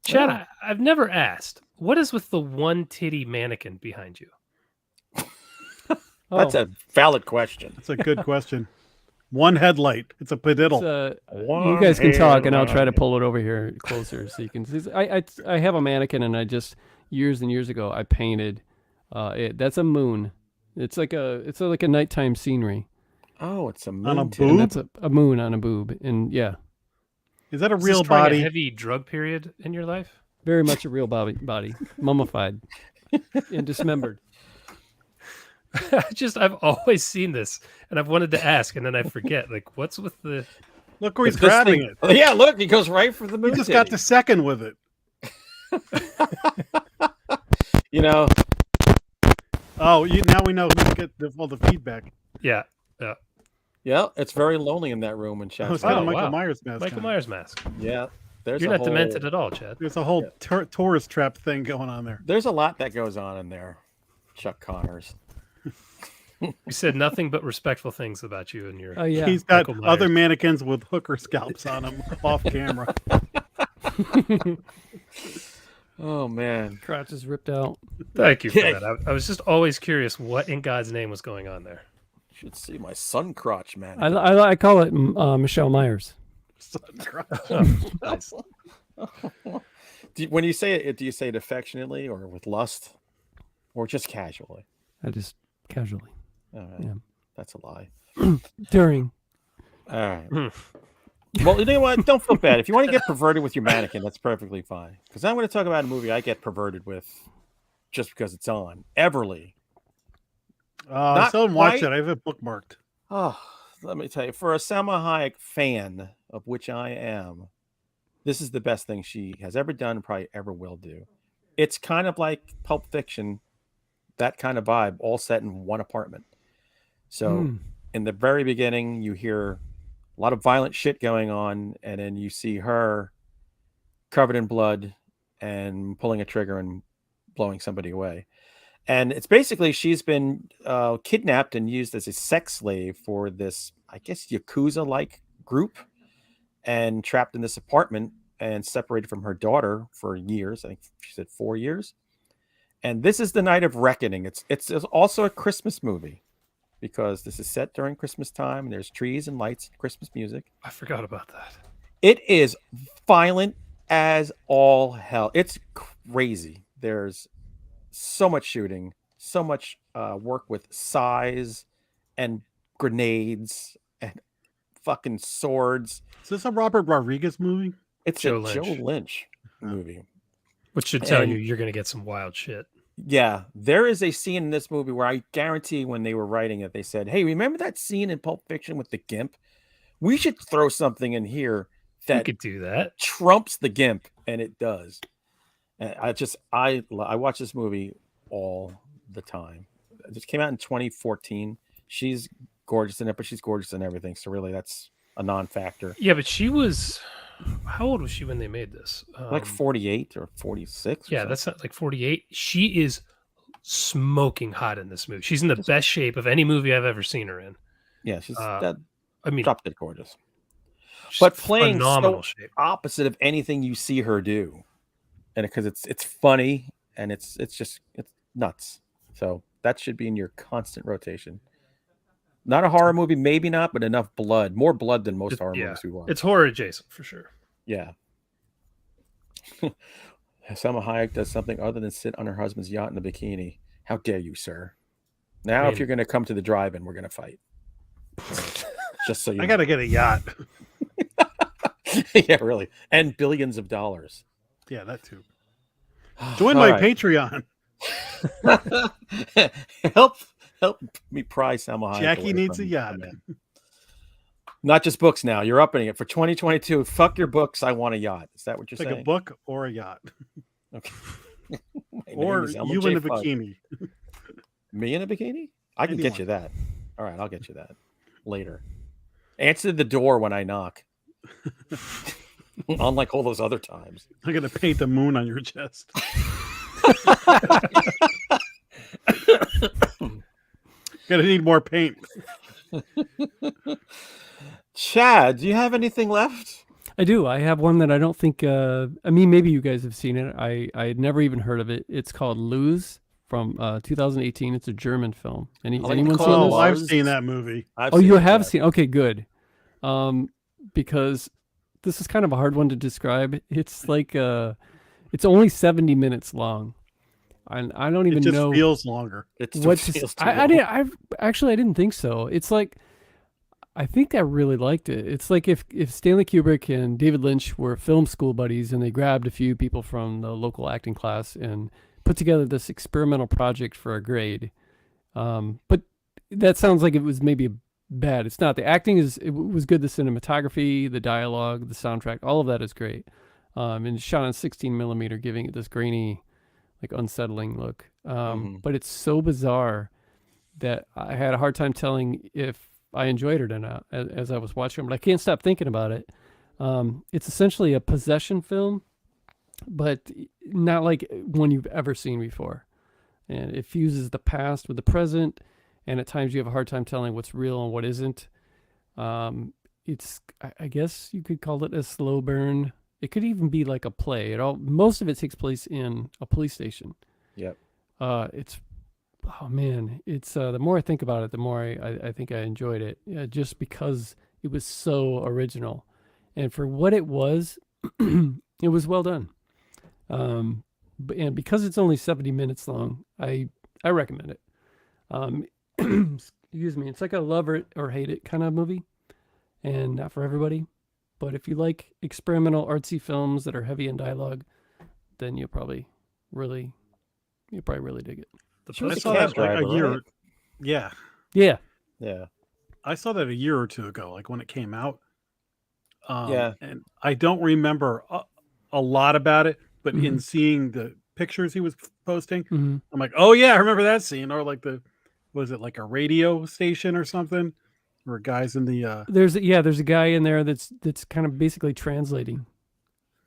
Chad, I've never asked, what is with the one titty mannequin behind you? That's a valid question. That's a good question. One headlight. It's a padiddle. You guys can talk, and I'll try to pull it over here closer so you can see. I have a mannequin, and I just years and years ago I painted. That's a moon. It's like a nighttime scenery. Oh, it's a moon on a too. boob. That's a moon on a boob, and yeah. Is that a Is real this during body? a heavy drug period in your life? Very much a real body, mummified and dismembered. I've always seen this, and I've wanted to ask, and then I forget. Like, what's with the? Look where he's This grabbing thing- it. Oh, yeah, look, he goes right for the moon. He just got titty. the second with it. You know, Oh, now we know who to get all the feedback. Yeah. yeah, it's very lonely in that room when Oh, Shaq's it's got a Oh, Michael wow. Myers mask. Michael on. Myers mask. Yeah, there's You're a not whole, demented at all, Chad. There's a whole tourist trap thing going on there. There's a lot that goes on in there. Chuck Connors. You said nothing but respectful things about you and your. Oh yeah. He's got Michael Myers. other mannequins with hooker scalps on them off camera. Oh man. Crotch is ripped out. Thank you for Yeah. that. I was just always curious what in God's name was going on there. Should see my sun crotch, man. I call it Michelle Myers. Nice. When you say it, do you say it affectionately or with lust, or just casually? I just casually. All right. Yeah. That's a lie. During. All right. Well, you know what? Don't feel bad. If you want to get perverted with your mannequin, that's perfectly fine. Because I'm going to talk about a movie I get perverted with just because it's on. Everly. I still haven't watched quite- it. I have it bookmarked. Oh, let me tell you, for a Selma Hayek fan, of which I am, this is the best thing she has ever done and probably ever will do. It's kind of like Pulp Fiction, that kind of vibe, all set in one apartment. So in the very beginning, you hear a lot of violent shit going on, and then you see her covered in blood and pulling a trigger and blowing somebody away. And it's basically she's been kidnapped and used as a sex slave for this, I guess, Yakuza-like group, and trapped in this apartment and separated from her daughter for years. I think she said 4 years. And this is the night of reckoning. It's also a Christmas movie, because this is set during Christmas time and there's trees and lights and Christmas music. I forgot about that. It is violent as all hell. It's crazy. There's so much shooting, so much work with size and grenades and fucking swords. Is this a Robert Rodriguez movie? It's Joe a Joe Lynch. Lynch movie. Which should tell And- you you're going to get some wild shit. Yeah, there is a scene in this movie where I guarantee when they were writing it, they said, "Hey, remember that scene in Pulp Fiction with the GIMP? We should throw something in here You that could do that. trumps the GIMP," and it does. And I watch this movie all the time. It just came out in 2014. She's gorgeous in it, but she's gorgeous in everything. So really, that's a non-factor. Yeah, but she was. How old was she when they made this? Like 48 or 46. or Yeah, something. that's not like 48. She is smoking hot in this movie. She's in the best shape of any movie I've ever seen her in. Yeah, she's I mean, drop dead gorgeous. she's But playing phenomenal so shape. opposite of anything you see her do, and because it's funny and it's nuts. So that should be in your constant rotation. Not a horror movie, maybe not, but enough blood, more blood than most horror Yeah, movies we watch. it's horror adjacent for sure. Yeah. Selma Hayek does something other than sit on her husband's yacht in a bikini. How dare you, sir? Now, if mean- you're going to come to the drive-in, we're going to fight. Just so you I know. got to get a yacht. Yeah, really. And billions of dollars. Yeah, that too. Join my Patreon. help me pry Selma Hayek Jackie away needs from a yacht. man. Not just books now. You're upping it for 2022. Fuck your books. I want a yacht. Is that what you're Like saying? a book or a yacht. Okay. My Or name is Elmer you J. in a Fudd. bikini. Me in a bikini? I can get Anyone. you that. All right, I'll get you that later. Answer the door when I knock. Unlike all those other times. I'm going to paint the moon on your chest. Gonna need more paint. Chad, do you have anything left? I do. I have one that I don't think. I mean, maybe you guys have seen it. I had never even heard of it. It's called Lose from 2018. It's a German film. like Anyone to seen call this? Oh, I've Luz. seen that movie. I've Oh, you it, have Chad. seen? Okay, good. Because this is kind of a hard one to describe. It's like it's only 70 minutes long, and I don't It even just know feels longer. It what still to, feels too I long. didn't. I didn't think so. It's like I think I really liked it. It's like if Stanley Kubrick and David Lynch were film school buddies and they grabbed a few people from the local acting class and put together this experimental project for a grade. But that sounds like it was maybe bad. It's not. The acting was good. The cinematography, the dialogue, the soundtrack, all of that is great. And it's shot on 16 millimeter, giving it this grainy, like unsettling look. But it's so bizarre that I had a hard time telling if I enjoyed it or not as I was watching it, but I can't stop thinking about it. It's essentially a possession film, but not like one you've ever seen before. And it fuses the past with the present, and at times you have a hard time telling what's real and what isn't. It's, I guess you could call it a slow burn. It could even be like a play. Most of it takes place in a police station. Yep. It's oh man, it's the more I think about it, the more I think I enjoyed it. Just because it was so original, and for what it was, it was well done. And because it's only 70 minutes long, I recommend it. Excuse me. It's like a love it or hate it kind of movie, and not for everybody. But if you like experimental artsy films that are heavy in dialogue, then you'll probably really dig it. I saw that like a year. Right? Yeah. Yeah. I saw that a year or two ago, like when it came out. Yeah. And I don't remember a lot about it, but in seeing the pictures he was posting, I'm like, oh yeah, I remember that scene. Or like was it like a radio station or something? Or guys in the there's a guy in there that's kind of basically translating.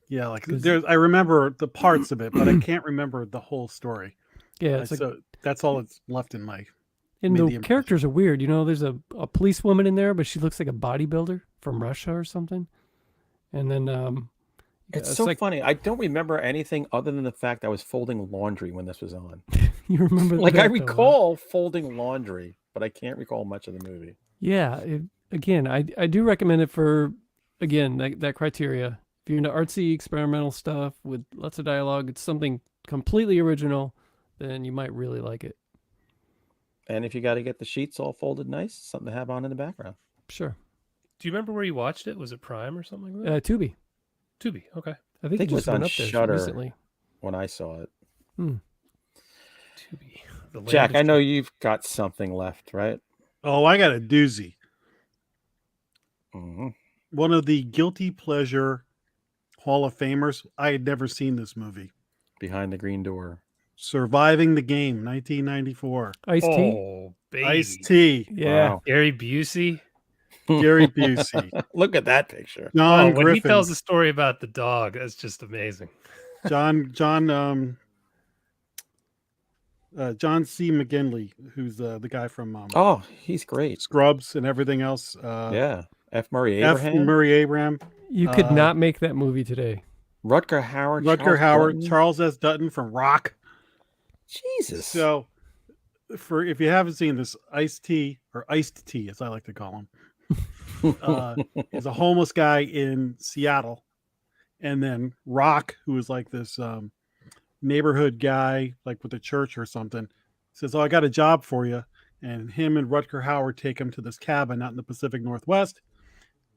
Yeah, like I remember the parts of it, but I can't remember the whole story. Yeah, so that's all that's left in my. And the characters are weird. There's a policewoman in there, but she looks like a bodybuilder from Russia or something. And then it's so funny. I don't remember anything other than the fact I was folding laundry when this was on. You remember? Like I recall folding laundry, but I can't recall much of the movie. Yeah. Again, I do recommend it for that criteria. If you're into artsy experimental stuff with lots of dialogue, it's something completely original, then you might really like it. And if you got to get the sheets all folded nice, something to have on in the background. Sure. Do you remember where you watched it? Was it Prime or something like that? Tubi. Tubi, okay. I think it was on up there Shudder recently when I saw it. Tubi. Jack, I know you've got something left, right? Oh, I got a doozy. Mm-hmm. One of the guilty pleasure Hall of Famers. I had never seen this movie. Behind the Green Door. Surviving the Game, 1994. Ice-T? Oh, baby. Ice-T. Yeah. Wow. Gary Busey. Gary Busey. Look at that picture. John when Griffin. he tells the story about the dog, that's just amazing. John C. McGinley, who's the guy from Oh, he's great. Scrubs and everything else. Yeah. F. Murray Abraham. You could not make that movie today. Rutger Hauer. Charles S. Dutton from Rock. Jesus. So, if you haven't seen this, Ice-T, or Iced Tea, as I like to call him, is a homeless guy in Seattle. And then Rock, who is like this neighborhood guy, like with a church or something, says, oh, I got a job for you. And him and Rutger Hauer take him to this cabin out in the Pacific Northwest,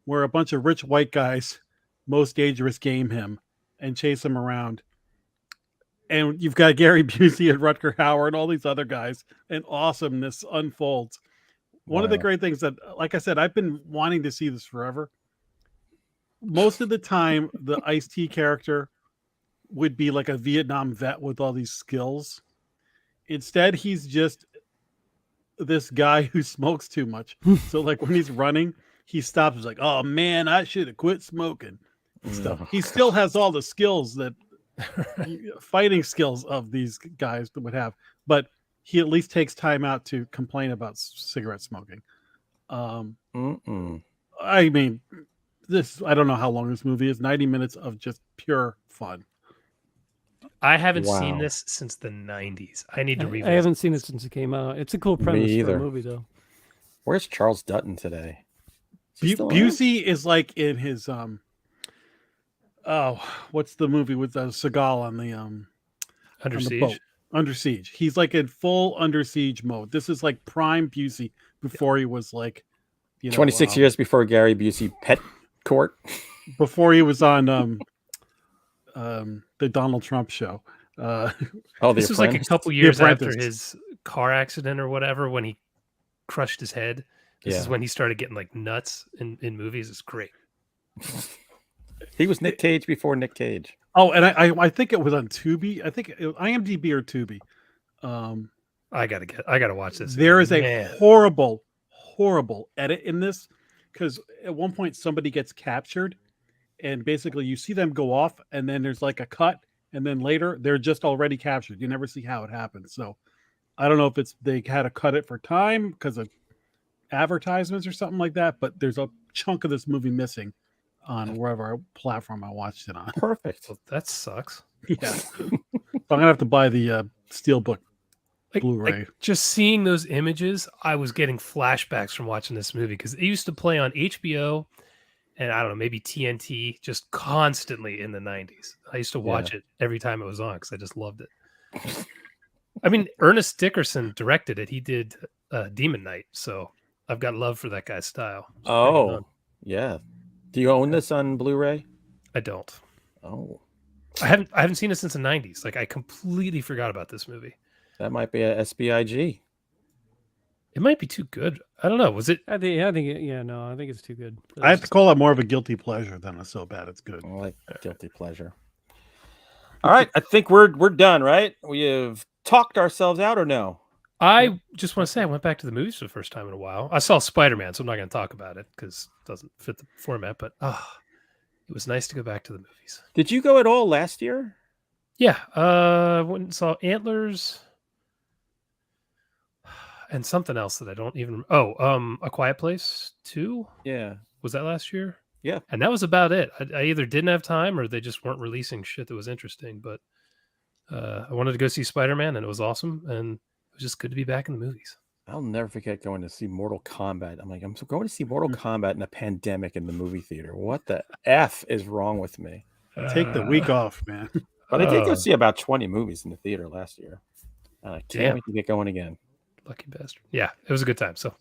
where a bunch of rich white guys, most dangerous, game him and chase him around. And you've got Gary Busey and Rutger Hauer and all these other guys, and awesomeness unfolds. One of the great things that, like I said, I've been wanting to see this forever. Most of the time, the Ice-T character would be like a Vietnam vet with all these skills. Instead, he's just this guy who smokes too much. So like when he's running, he stops. He's like, oh man, I should have quit smoking. Stuff. He still has all the skills that fighting skills of these guys would have, but he at least takes time out to complain about cigarette smoking. I mean, I don't know how long this movie is. 90 minutes of just pure fun. I haven't seen this since the 90s. I need to revisit. I haven't seen it since it came out. It's a cool premise for a movie, though. Where's Charles Dutton today? Busey is like in his what's the movie with Seagal on the Under Siege? On the boat? Under Siege. He's like in full Under Siege mode. This is like prime Busey before he was like 26 years before Gary Busey Pet Court. Before he was on the Donald Trump show. This was like a couple years after his car accident or whatever, when he crushed his head. This is when he started getting like nuts in movies. It's great. He was Nick Cage before Nick Cage. Oh, and I think it was on Tubi. I think it was IMDb or Tubi. I gotta watch this. There is a horrible edit in this, because at one point somebody gets captured, and basically you see them go off, and then there's like a cut, and then later they're just already captured. You never see how it happens. So I don't know if they had to cut it for time because of advertisements or something like that, but there's a chunk of this movie missing. on wherever platform I watched it on. Perfect. Well, that sucks. Yeah. So I'm gonna have to buy the Steelbook Blu-ray. Just seeing those images, I was getting flashbacks from watching this movie because it used to play on HBO and I don't know, maybe TNT just constantly in the 90s. I used to watch it every time it was on because I just loved it. I mean, Ernest Dickerson directed it. He did Demon Knight, so I've got love for that guy's style. Oh, yeah. Do you own this on Blu-ray? I don't. Oh, I haven't seen it since the 90s. Like I completely forgot about this movie. that might be a SBIG. It might be too good. I don't know. Was it? I think it's too good. I have to call it more of a guilty pleasure than a so bad it's good. I like guilty pleasure. All right, I think we're done, right? We have talked ourselves out, or no? I just want to say I went back to the movies for the first time in a while. I saw Spider-Man, so I'm not going to talk about it because it doesn't fit the format. But it was nice to go back to the movies. Did you go at all last year? Yeah, went and saw Antlers and something else that I don't even. A Quiet Place 2. Yeah. Was that last year? Yeah. And that was about it. I either didn't have time or they just weren't releasing shit that was interesting. But I wanted to go see Spider-Man, and it was awesome. And it was just good to be back in the movies. I'll never forget going to see Mortal Kombat. I'm going to see Mortal Kombat in a pandemic in the movie theater. What the F is wrong with me? Take the week off, man. But I did go see about 20 movies in the theater last year. I can't Damn. wait to get going again. Lucky bastard. Yeah, it was a good time. So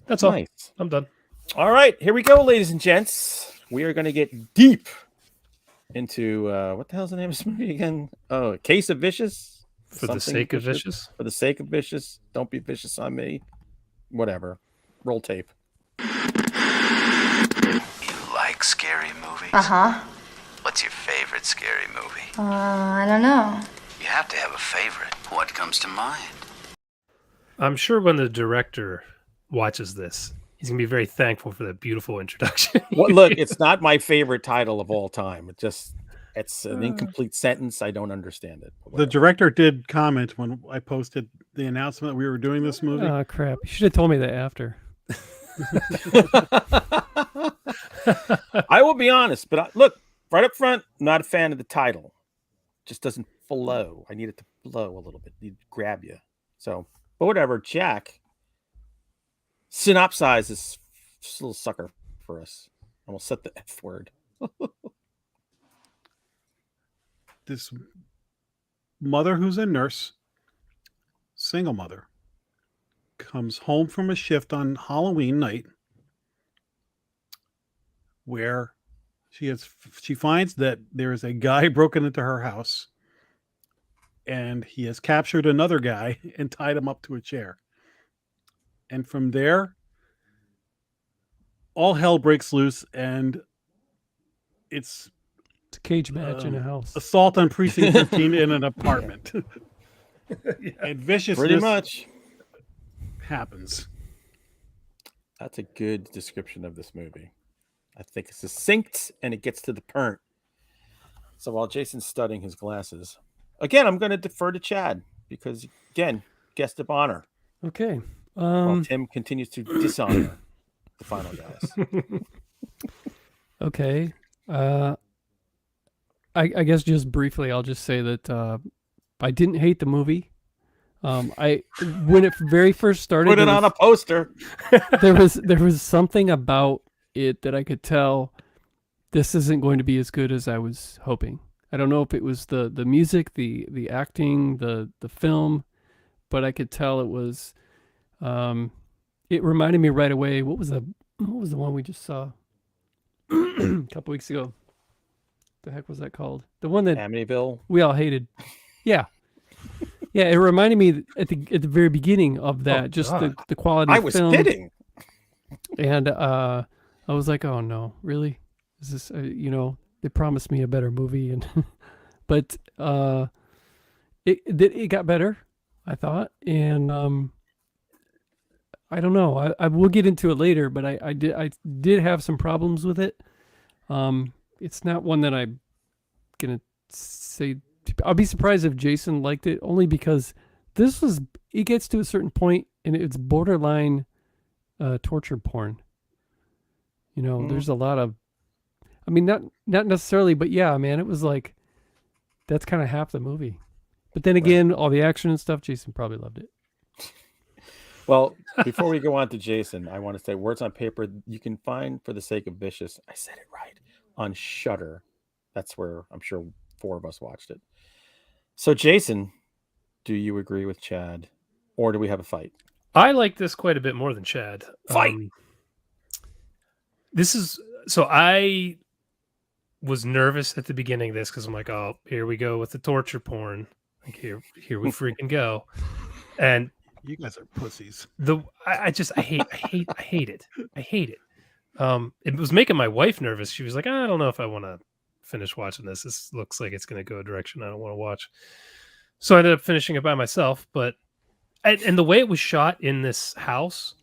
that's all. Nice. I'm done. All right, here we go, ladies and gents. We are going to get deep into what the hell's the name of this movie again? Oh, Case of Vicious? For the sake of vicious? For the sake of vicious. Don't be vicious on me. Whatever. Roll tape. You like scary movies? Uh-huh. What's your favorite scary movie? I don't know. You have to have a favorite. What comes to mind? I'm sure when the director watches this, he's going to be very thankful for that beautiful introduction. Well, look, it's not my favorite title of all time. It's an incomplete sentence. I don't understand it. The director did comment when I posted the announcement that we were doing this movie. Oh, crap. You should have told me that after. I will be honest, but look, right up front, I'm not a fan of the title. It just doesn't flow. I need it to flow a little bit. Need to grab you. So, but whatever. Jack, synopsize this little sucker for us. And we'll set the F word. This mother who's a nurse, single mother, comes home from a shift on Halloween night where she finds that there is a guy broken into her house and he has captured another guy and tied him up to a chair. And from there, all hell breaks loose, and it's a cage match in a house. Assault on Precinct 13 in an apartment. And viciousness Pretty much happens. That's a good description of this movie. I think it's succinct and it gets to the point. So while Jason's studying his glasses, again, I'm going to defer to Chad because, again, guest of honor. Okay. While Tim continues to dishonor the final guys. Okay. I guess just briefly, I'll just say that I didn't hate the movie. When it very first started, put it on a poster. there was something about it that I could tell this isn't going to be as good as I was hoping. I don't know if it was the music, the acting, the film, but I could tell it was. It reminded me right away. What was the one we just saw a couple weeks ago? The heck was that called? The one that Amityville we all hated. Yeah. Yeah, it reminded me at the very beginning of that, the quality of film. I was kidding. And I was like, oh no, really? Is this they promised me a better movie, and but it got better, I thought, and I don't know. I will get into it later, but I did have some problems with it. It's not one that I'm gonna say. I'll be surprised if Jason liked it, only because it gets to a certain point and it's borderline torture porn. There's a lot of I mean, not necessarily, but yeah, man, it was like that's kind of half the movie. But then again, all the action and stuff, Jason probably loved it. Well, before we go on to Jason, I want to say Words on Paper you can find For the Sake of Vicious. I said it right on Shudder. That's where I'm sure 4 of us watched it. So, Jason, do you agree with Chad, or do we have a fight? I like this quite a bit more than Chad. Fight. I was nervous at the beginning of this because I'm like, oh, here we go with the torture porn. Like here we freaking go. And you guys are pussies. I hate it. I hate it. It was making my wife nervous. She was like, I don't know if I want to finish watching this. This looks like it's going to go a direction I don't want to watch. So I ended up finishing it by myself. But and the way it was shot in this house,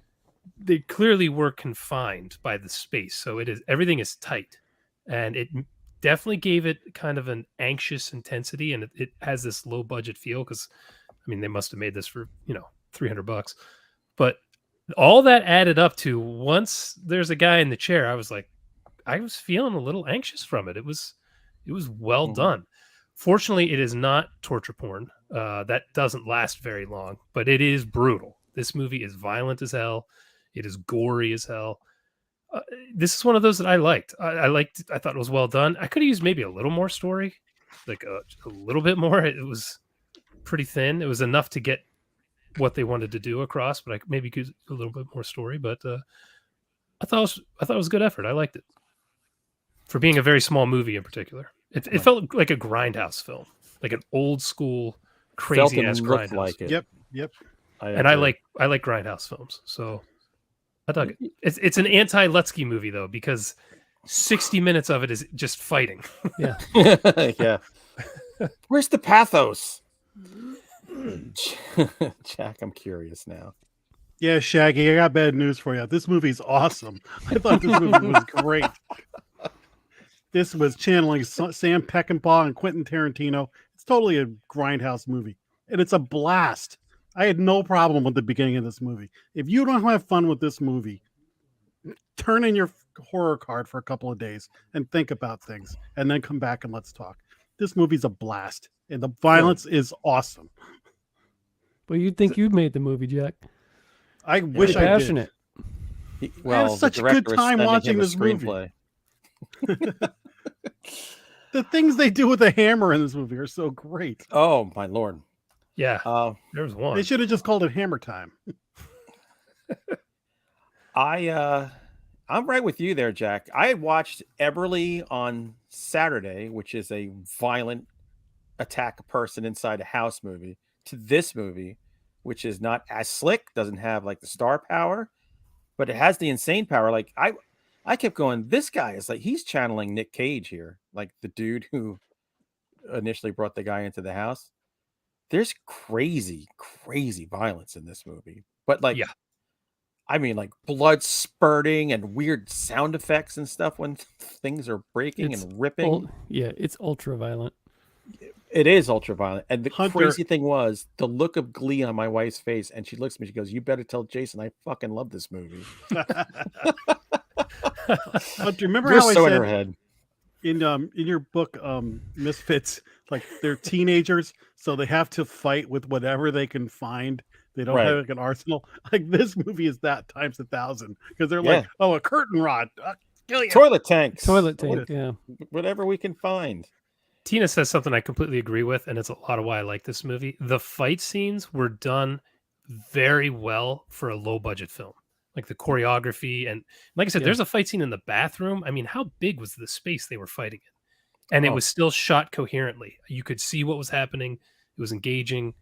they clearly were confined by the space. So everything is tight, and it definitely gave it kind of an anxious intensity, and it has this low budget feel because, I mean, they must have made this for $300, but all that added up to once there's a guy in the chair, I was feeling a little anxious from it. It was well done. Fortunately, it is not torture porn. That doesn't last very long, but it is brutal. This movie is violent as hell. It is gory as hell. This is one of those that I liked. I thought it was well done. I could have used maybe a little more story, like a little bit more. It was pretty thin. It was enough to get what they wanted to do across, but I maybe could a little bit more story. But I thought it was a good effort. I liked it for being a very small movie in particular. It felt like a grindhouse film, like an old school crazy ass grindhouse. Like it. Yep. I like grindhouse films, so I dug it. It's an anti-Lutzke movie though, because 60 minutes of it is just fighting. Yeah. Yeah. Where's the pathos? Jack, I'm curious now. Yeah, Shaggy, I got bad news for you. This movie's awesome. I thought this movie was great. This was channeling Sam Peckinpah and Quentin Tarantino. It's totally a grindhouse movie, and it's a blast. I had no problem with the beginning of this movie. If you don't have fun with this movie, turn in your horror card for a couple of days and think about things, and then come back and let's talk. This movie's a blast, and the violence is awesome. Well, you'd think you'd made the movie, Jack. I wish I did. Passionate. I had such a good time watching this movie. The things they do with the hammer in this movie are so great. Oh my lord! Yeah, there was one. They should have just called it Hammer Time. I'm right with you there, Jack. I had watched Eberly on Saturday, which is a violent attack a person inside a house movie, to this movie, which is not as slick, doesn't have like the star power, but it has the insane power. Like I kept going, this guy is like, he's channeling Nick Cage here, like the dude who initially brought the guy into the house. There's crazy violence in this movie, but like, yeah, I mean, like blood spurting and weird sound effects and stuff when things are breaking and ripping. It's ultra violent. It is ultra violent. And the crazy thing was the look of glee on my wife's face. And she looks at me, she goes, "You better tell Jason I fucking love this movie." But remember You're how so I in said her head. in your book, Misfits, like they're teenagers, so they have to fight with whatever they can find. They don't have like an arsenal. Like this movie is that times 1,000 because they're like, oh, a curtain rod, kill you. Toilet tanks, yeah, whatever we can find. Tina says something I completely agree with, and it's a lot of why I like this movie. The fight scenes were done very well for a low budget film. Like the choreography, and like I said, there's a fight scene in the bathroom. I mean, how big was the space they were fighting in? And it was still shot coherently. You could see what was happening. It was engaging.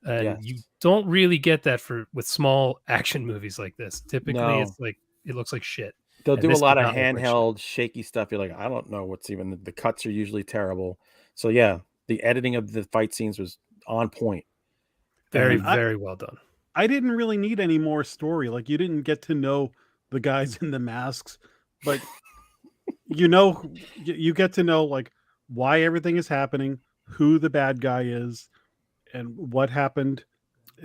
And you don't really get that with small action movies like this. Typically, it's like it looks like shit. They'll do a lot of handheld, shaky stuff. You're like, I don't know what's even. The cuts are usually terrible. So yeah, the editing of the fight scenes was on point. Very well done. I didn't really need any more story. Like you didn't get to know the guys in the masks, but you get to know like why everything is happening, who the bad guy is, and what happened.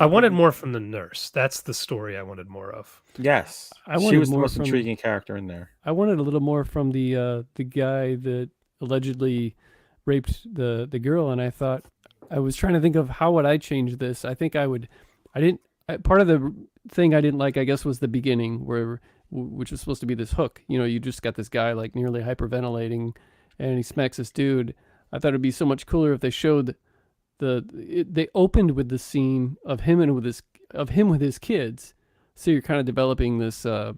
I wanted more from the nurse. That's the story I wanted more of. Yes, I she wanted was the more most from- intriguing character in there. I wanted a little more from the guy that allegedly raped the girl, and I thought I was trying to think of how would I change this. I think I didn't. Part of the thing I didn't like, I guess, was the beginning which was supposed to be this hook. You know, you just got this guy like nearly hyperventilating, and he smacks this dude. I thought it'd be so much cooler if they showed they opened with the scene of him with his kids. So you're kind of developing this kind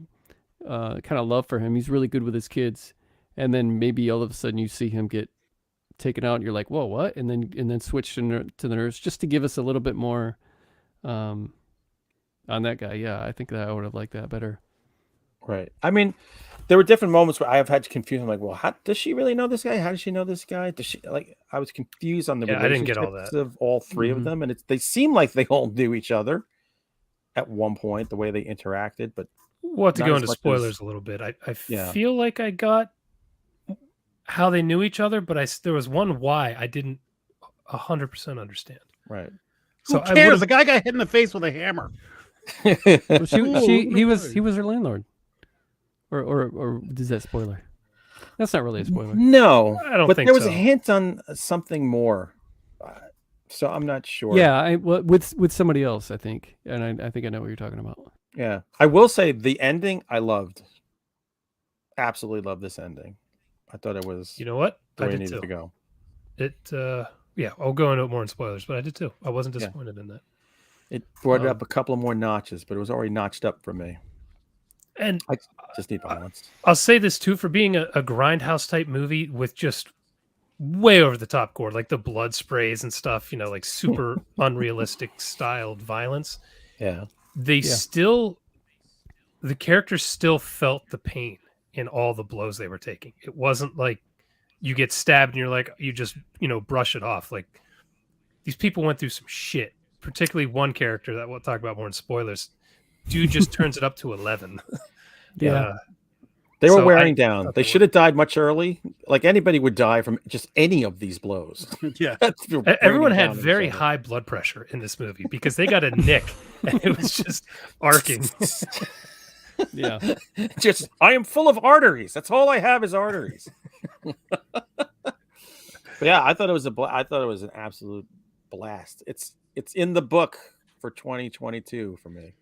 of love for him. He's really good with his kids, and then maybe all of a sudden you see him get taken out, and you're like, whoa, what? And then switch to the nurse just to give us a little bit more on that guy. Yeah, I think that I would have liked that better. Right. I mean, there were different moments where I have had to confuse. I'm like, well, how does she really know this guy? How does she know this guy? Does she like? I was confused on the Yeah, I didn't get all relationships that. of all three of them, and they seem like they all knew each other at one point, the way they interacted. But We'll have to not go as into much spoilers as- a little bit. I Yeah. feel like I got how they knew each other, but there was one why I didn't 100% understand. right. Who So I cares? would've- The guy got hit in the face with a hammer. Well, he Ooh, was her landlord, or is that spoiler? That's not really a spoiler. No, I don't but think there was so. a hint on something more. So I'm not sure. Yeah, with somebody else, I think, and I think I know what you're talking about. Yeah. I will say the ending I loved. Absolutely loved this ending. I thought it was You know what? the I way it did needed too. to go. Yeah, I'll go into it more in spoilers, but I did too. I wasn't Yeah. disappointed in that. It brought it Um, up a couple of more notches, but it was already notched up for me. And I just need balance. I'll say this too, for being a grindhouse type movie with just way over the top gore, like the blood sprays and stuff, like super unrealistic styled violence. Yeah. The characters still felt the pain in all the blows they were taking. It wasn't like you get stabbed and you're like, you just, brush it off. Like these people went through some shit, particularly one character that we'll talk about more in spoilers. Dude just turns it up to 11. Yeah. They were So wearing I down. thought They they should have died much early. Like anybody would die from just any of these blows. Yeah. Everyone Raining had down on very each other. high blood pressure in this movie because they got a nick and it was just arcing. Yeah. Just I am full of arteries. That's all I have is arteries. But yeah, I thought it was I thought it was an absolute blast. It's in the book for 2022 for me.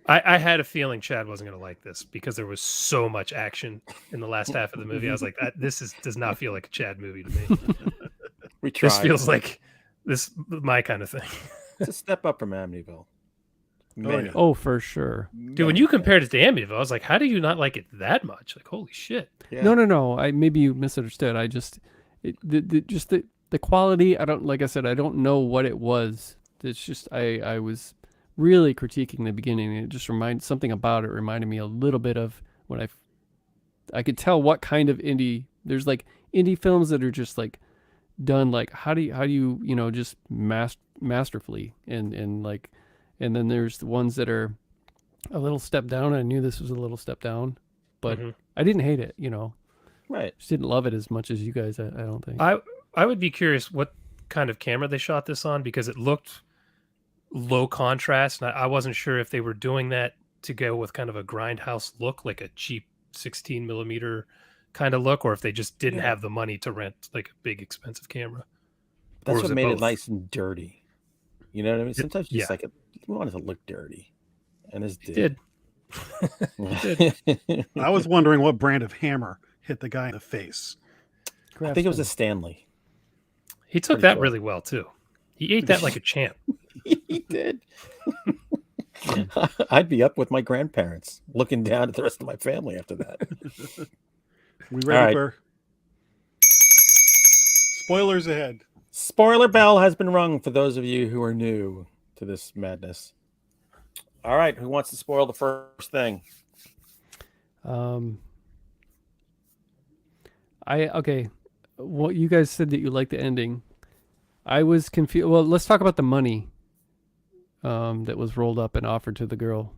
I had a feeling Chad wasn't going to like this because there was so much action in the last half of the movie. I was like, does not feel like a Chad movie to me. We tried. This feels like my kind of thing. It's a step up from Amityville. Many. Oh, for sure. Dude, when you compared it to Amityville, I was like, how do you not like it that much? Like, holy shit. Yeah. No. Maybe you misunderstood. I just the quality. Like I said, I don't know what it was. It's just I was really critiquing the beginning. And it just something about it reminded me a little bit of when I could tell what kind of indie. There's like indie films that are just like done like how do you just masterfully and then there's the ones that are a little step down. I knew this was a little step down, but I didn't hate it. Right. Just didn't love it as much as you guys. I don't think. I would be curious what kind of camera they shot this on because it looked low contrast. And I wasn't sure if they were doing that to go with kind of a grindhouse look, like a cheap 16 millimeter kind of look, or if they just didn't have the money to rent like a big expensive camera. That's Or was what it made it both? nice and dirty. You know what I mean? Sometimes you just yeah. like we want it to look dirty, and this It did. did. I was wondering what brand of hammer hit the guy in the face. I think it was a Stanley. He took Pretty that sure. really well too. He ate that like a champ. He did. I'd be up with my grandparents, looking down at the rest of my family after that. We All ready right. for spoilers ahead? Spoiler bell has been rung for those of you who are new to this madness. All right, who wants to spoil the first thing? Okay. Well, you guys said that you liked the ending. I was confused. Well, let's talk about the money that was rolled up and offered to the girl.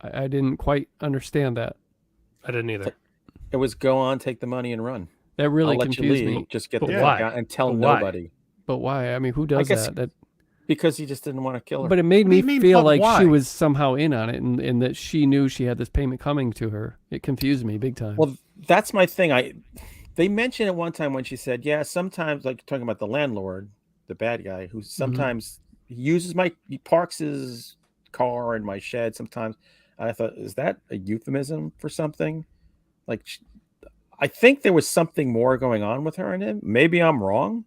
I didn't quite understand that. I didn't either. It was go on, take the money and run. That really I'll let you confused leave. me. Just get But the why? fuck out and tell But why? nobody. But why? I mean, who does guess- that? because he just didn't want to kill her. But it made What do me you mean, feel but like why? she was somehow in on it, and that she knew she had this payment coming to her. It confused me big time. Well, that's my thing. They mentioned it one time when she said, "Yeah, sometimes like talking about the landlord, the bad guy, who sometimes he parks his car in my shed sometimes." And I thought, is that a euphemism for something? Like, I think there was something more going on with her and him. Maybe I'm wrong.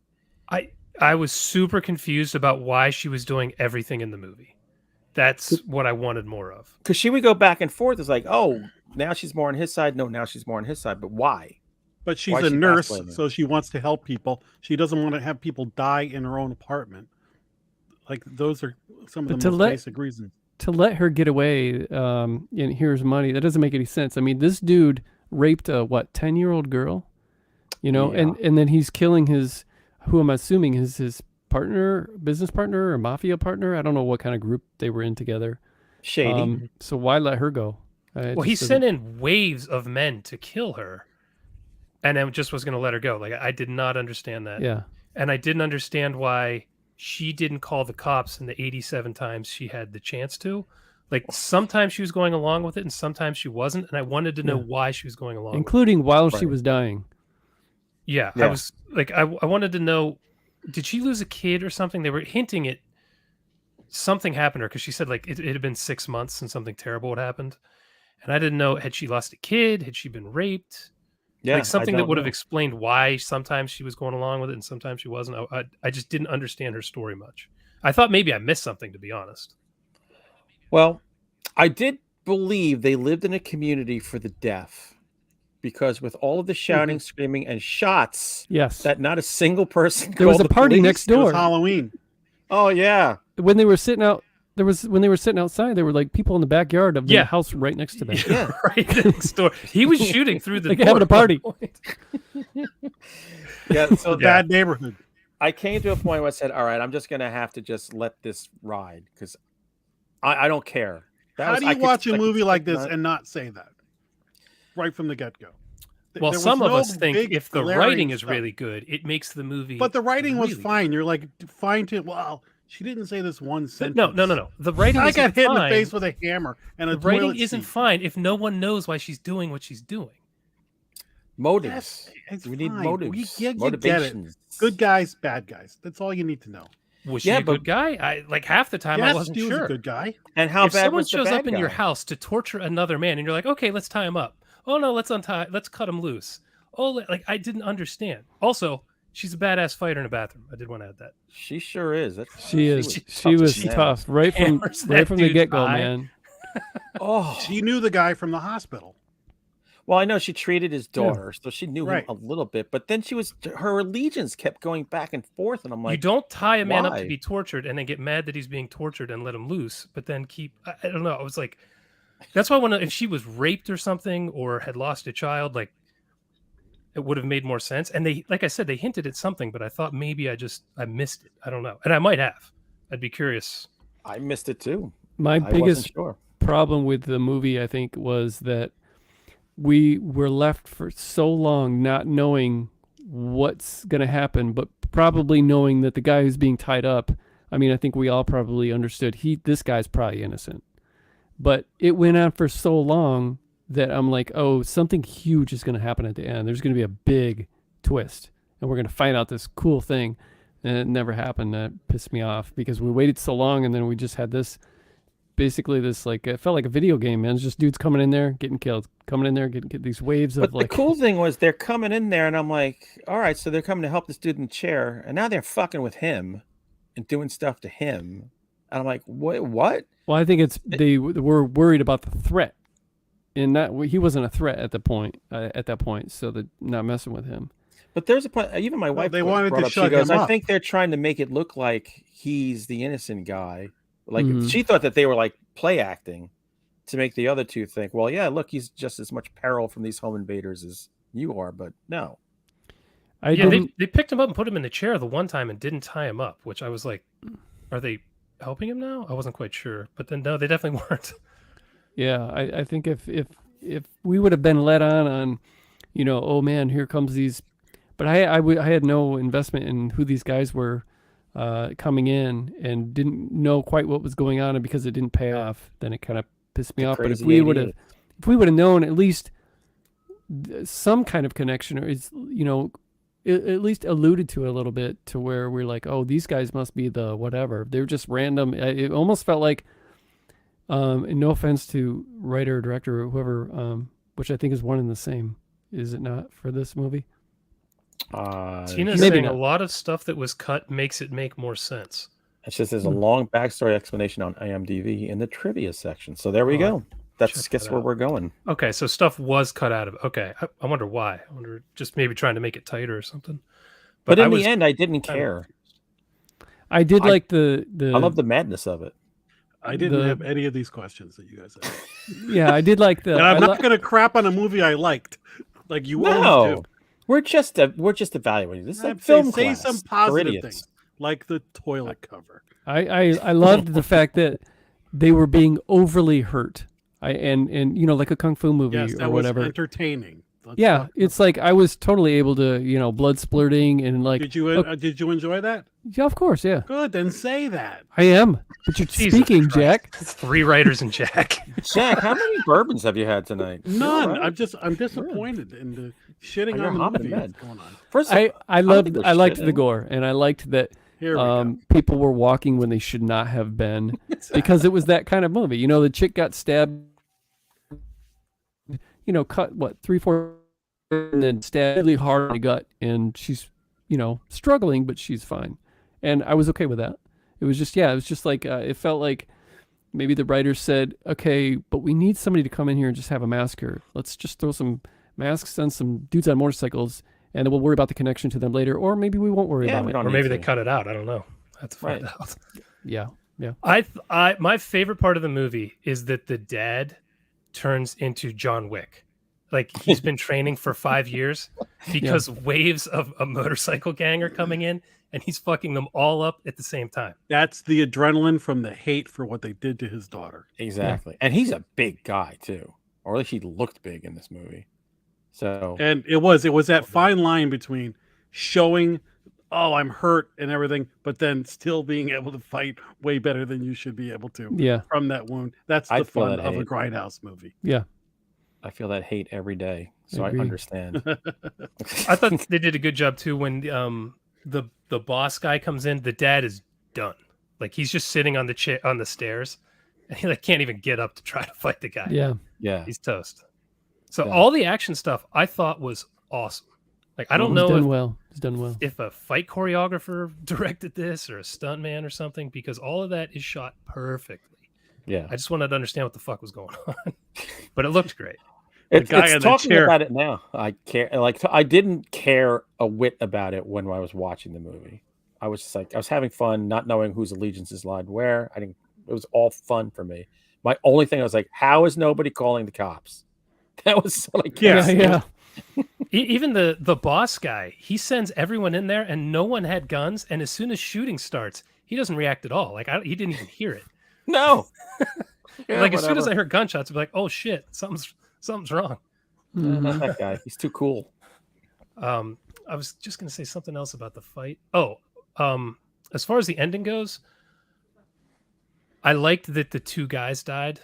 I was super confused about why she was doing everything in the movie. That's what I wanted more of. Because she would go back and forth. It's like, oh, now she's more on his side. No, now she's more on his side. But why? But she's Why a is she nurse, backslapping? so she wants to help people. She doesn't want to have people die in her own apartment. Like, those are some of But the most basic reasons. To let her get away, and here's money. That doesn't make any sense. I mean, this dude raped a 10-year-old girl, Yeah. and then he's killing who I'm assuming is his partner, business partner, or mafia partner. I don't know what kind of group they were in together. Shady. So why let her go? Well, he sent in waves of men to kill her, and then just was going to let her go. Like, I did not understand that. Yeah. And I didn't understand why she didn't call the cops in the 87 times she had the chance to. Like, sometimes she was going along with it and sometimes she wasn't. And I wanted to know why she was going along including while she Right. was dying. Yeah. Yeah. I was like, I wanted to know, did she lose a kid or something? They were hinting at something happened to her because she said, like, it had been 6 months since something terrible had happened. And I didn't know, had she lost a kid? Had she been raped? Yeah, Like, something I that don't would have know. explained why sometimes she was going along with it and sometimes she wasn't. I just didn't understand her story much. I thought maybe I missed something, to be honest. Well, I did believe they lived in a community for the deaf, because with all of the shouting, screaming, and shots, Yes. that not a single person. There was called a the party police. next It was door. Halloween. Oh yeah. When they were sitting out, when they were sitting outside, there were like people in the backyard of the Yeah. house right next to them. Yeah. Right next door. He was shooting through the Like door having a at one party. point. Yeah. So Bad neighborhood. I came to a point where I said, "All right, I'm just gonna have to just let this ride because I don't care." How do you watch a movie like this and not say that right from the get-go? Well, There was some of no us think big if the glaring writing is stuff. really good, it makes the movie. But the writing was really fine. You're like, fine to, well, she didn't say this one good. sentence. No. The writing I isn't got hit in the fine. face with a hammer and a The writing toilet isn't seat. fine if no one knows why she's doing what she's doing. motives. It's We need fine. motives. You get it. Motivations. Good guys, bad guys. That's all you need to know. Was she Yeah, a good guy? I like half the time I Yes, wasn't he was sure. a good guy. And how If bad someone was the shows bad up in your guy? house to torture another man, and you're like, okay, let's tie him up. Oh no, let's cut him loose. Oh, like I didn't understand. Also, she's a badass fighter in a bathroom. I did want to add that. She sure is. She is. was She was as nails. tough right from Hammers that right from the dude's get go, eye. man. Oh, She knew the guy from the hospital. well, I know she treated his daughter, so she knew Right. him a little bit. But then her allegiance kept going back and forth, and I'm like, you don't tie a man up why? to be tortured and then get mad that he's being tortured and let him loose, but then I don't know. I was like, that's why if she was raped or something or had lost a child, like it would have made more sense. And they, like I said, they hinted at something, but I thought maybe I missed it. I don't know. And I might have. I'd be curious. I missed it too. My I biggest wasn't sure. problem with the movie, I think, was that we were left for so long not knowing what's going to happen, but probably knowing that the guy who's being tied up, I mean, I think we all probably understood this guy's probably innocent. But it went on for so long that I'm like, oh, something huge is going to happen at the end. There's going to be a big twist, and we're going to find out this cool thing. And it never happened. That pissed me off because we waited so long, and then we just had basically this, like, it felt like a video game, man. It's just dudes coming in there, getting killed, coming in there, getting these waves But of, like... the cool thing was they're coming in there, and I'm like, all right, so they're coming to help this dude in the chair, and now they're fucking with him and doing stuff to him. And I'm like, what? Well, I think they were worried about the threat, and he wasn't a threat at that point, so they're not messing with him. But there's a point. Even my wife they wanted brought to up. She shut goes, him I up. think they're trying to make it look like he's the innocent guy. Like Mhm. she thought that they were like play acting to make the other two think, well, yeah, look, he's just as much peril from these home invaders as you are. But no, They picked him up and put him in the chair the one time and didn't tie him up, which I was like, are they helping him now? I wasn't quite sure. But then, no, they definitely weren't. Yeah, I think if we would have been led on, oh man, here comes these, but I had no investment in who these guys were. coming in and didn't know quite what was going on, and because it didn't pay off, then it kind of pissed me off. But if we would have known at least some kind of connection, or is at least alluded to a little bit, to where we're like, oh, these guys must be the whatever. They're just random. It almost felt like, and no offense to writer or director or whoever, which I think is one and the same, is it not, for this movie? Tina's saying a lot of stuff that was cut makes it make more sense. It's just there's a long backstory explanation on IMDb in the trivia section. So there we go. That's guess where we're going. Okay, so stuff was cut out of it. Okay, I wonder why. I wonder, just maybe trying to make it tighter or something. But in the end, I didn't care. I did like the. I love the madness of it. I didn't have any of these questions that you guys had. Yeah, I did like the. And I'm not going to crap on a movie I liked, like you always do. We're just evaluating. This is like film class. Say some positive things, like the toilet cover. I loved the fact that they were being overly hurt. And like a kung fu movie or whatever. Was entertaining. It's like I was totally able to, blood splurting and like. Did you enjoy that? Yeah, of course, yeah. Good, then say that. I am, but you're speaking, Christ. Jack. 3 writers and Jack. Jack, how many bourbons have you had tonight? None. Right. I'm disappointed in the shitting on the movie that's going on. First, I liked the gore, and I liked that. People were walking when they should not have been, because it was that kind of movie. The chick got stabbed, cut 3-4, and then stabbed really hard in the gut, and she's struggling, but she's fine, and I was okay with that. It was just like it felt like maybe the writers said, okay, but we need somebody to come in here and just have a massacre. Let's just throw some masks on some dudes on motorcycles, and then we'll worry about the connection to them later, or maybe we won't worry about it. Or maybe they cut it out. I don't know. I have to find out. Yeah. My favorite part of the movie is that the dad turns into John Wick. Like, he's been training for 5 years because waves of a motorcycle gang are coming in, and he's fucking them all up at the same time. That's the adrenaline from the hate for what they did to his daughter. Exactly. Yeah. And he's a big guy too, or at least he looked big in this movie. So, and it was that fine line between showing, oh, I'm hurt and everything, but then still being able to fight way better than you should be able to. Yeah. From that wound. That's the fun of a grindhouse movie. Yeah. I feel that hate every day, so I understand. I thought they did a good job too when the boss guy comes in. The dad is done. Like, he's just sitting on the stairs, and he can't even get up to try to fight the guy. Yeah, he's toast. So all the action stuff I thought was awesome. Like, I don't know It's done well. If a fight choreographer directed this or a stuntman or something, because all of that is shot perfectly. Yeah, I just wanted to understand what the fuck was going on, but it looked great. It's talking about it now. I care. I didn't care a whit about it when I was watching the movie. I was just like, I was having fun, not knowing whose allegiances lied where. It was all fun for me. My only thing, I was like, how is nobody calling the cops? That was like, yeah. Even the boss guy, he sends everyone in there, and no one had guns. And as soon as shooting starts, he doesn't react at all. Like, he didn't even hear it. No. As soon as I heard gunshots, I'd be like, oh shit, something's wrong. Not that guy. He's too cool. I was just gonna say something else about the fight. As far as the ending goes, I liked that the 2 guys died,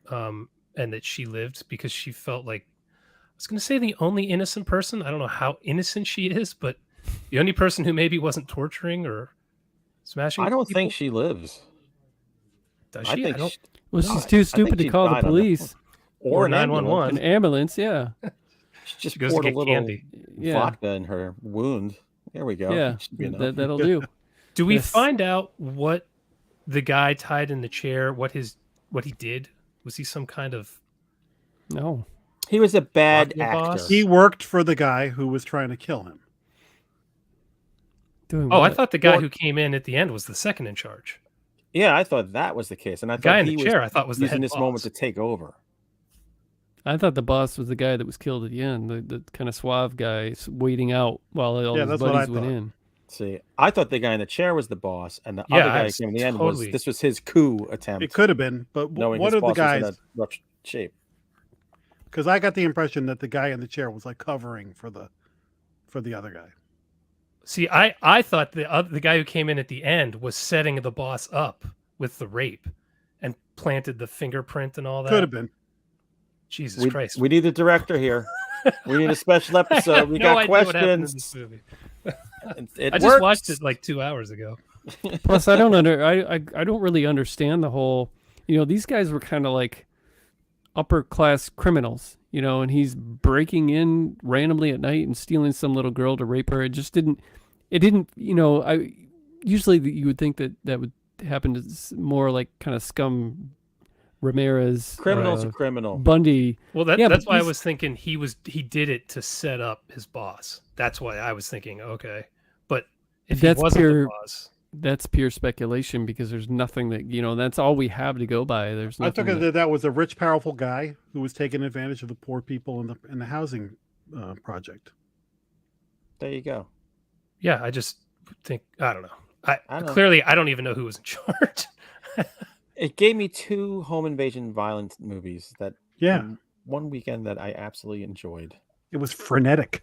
and that she lived, because she felt like, I was gonna say, the only innocent person. I don't know how innocent she is, but the only person who maybe wasn't torturing or smashing. I don't people. think she lives. Does she? She's too stupid to call the police or 911. An ambulance, yeah. She just goes poured to a get little candy. vodka in her wound. There we go. Yeah, that'll do. Do we find out what the guy tied in the chair, what he did? Was he some kind of... No. He was a bad actor. Boss? He worked for the guy who was trying to kill him. I thought the guy who came in at the end was the second in charge. Yeah, I thought that was the case, and I thought the guy in the chair, I thought, was using this boss. moment to take over. I thought the boss was the guy that was killed at the end, the kind of suave guy waiting out while all his buddies went in. See, I thought the guy in the chair was the boss, and the other guy who came in the end was his coup attempt. It could have been, but what are the guys? Was in a rough shape. Because I got the impression that the guy in the chair was like covering for the other guy. See, I thought the guy who came in at the end was setting the boss up with the rape and planted the fingerprint and all that. Could have been. Jesus Christ. We need a director here. We need a special episode. We no got idea what happened in questions. this movie. I just watched it like 2 hours ago. Plus, I don't really understand the whole. These guys were kind of like upper class criminals, and he's breaking in randomly at night and stealing some little girl to rape her. It didn't. I usually you would think that would happen to more like kind of scum. Ramirez, criminal's a criminal. Bundy. Well, that's why I was thinking he did it to set up his boss. That's why I was thinking, okay, but if he wasn't the boss, that's pure speculation because there's nothing that that's all we have to go by. There's I nothing took that was a rich, powerful guy who was taking advantage of the poor people in the housing project. There you go. Yeah, I just think I don't know. Clearly, I don't even know who was in charge. It gave me 2 home invasion violence movies that one weekend that I absolutely enjoyed. It was frenetic.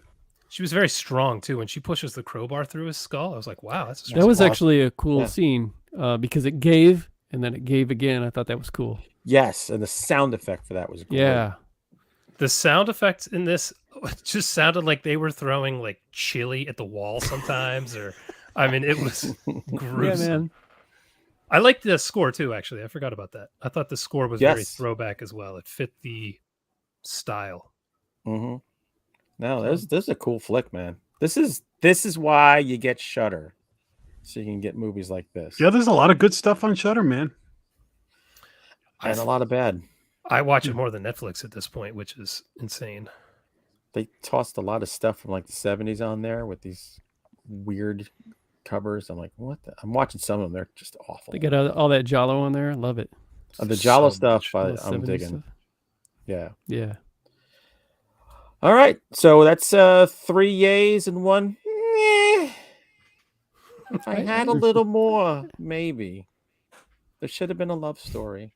She was very strong too. When she pushes the crowbar through his skull, I was like, "Wow, that's that was awesome. Actually a cool scene because it gave and then it gave again. I thought that was cool. Yes, and the sound effect for that was great. Yeah. The sound effects in this just sounded like they were throwing like chili at the wall sometimes, or I mean, it was gruesome. Yeah, man. I liked the score too, actually. I forgot about that. I thought the score was very throwback as well. It fit the style. Mm-hmm. No, this is a cool flick, man. This is why you get Shudder, so you can get movies like this. Yeah, there's a lot of good stuff on Shudder, man, and a lot of bad. I watch it more than Netflix at this point, which is insane. They tossed a lot of stuff from like the 70s on there with these weird covers. I'm like, what? I'm watching some of them. They're just awful. They got all that Jalo on there. I love it. The Jalo stuff, I'm digging. Stuff. Yeah. Yeah. All right. So that's 3 yays and 1. If I had a little more, maybe. There should have been a love story.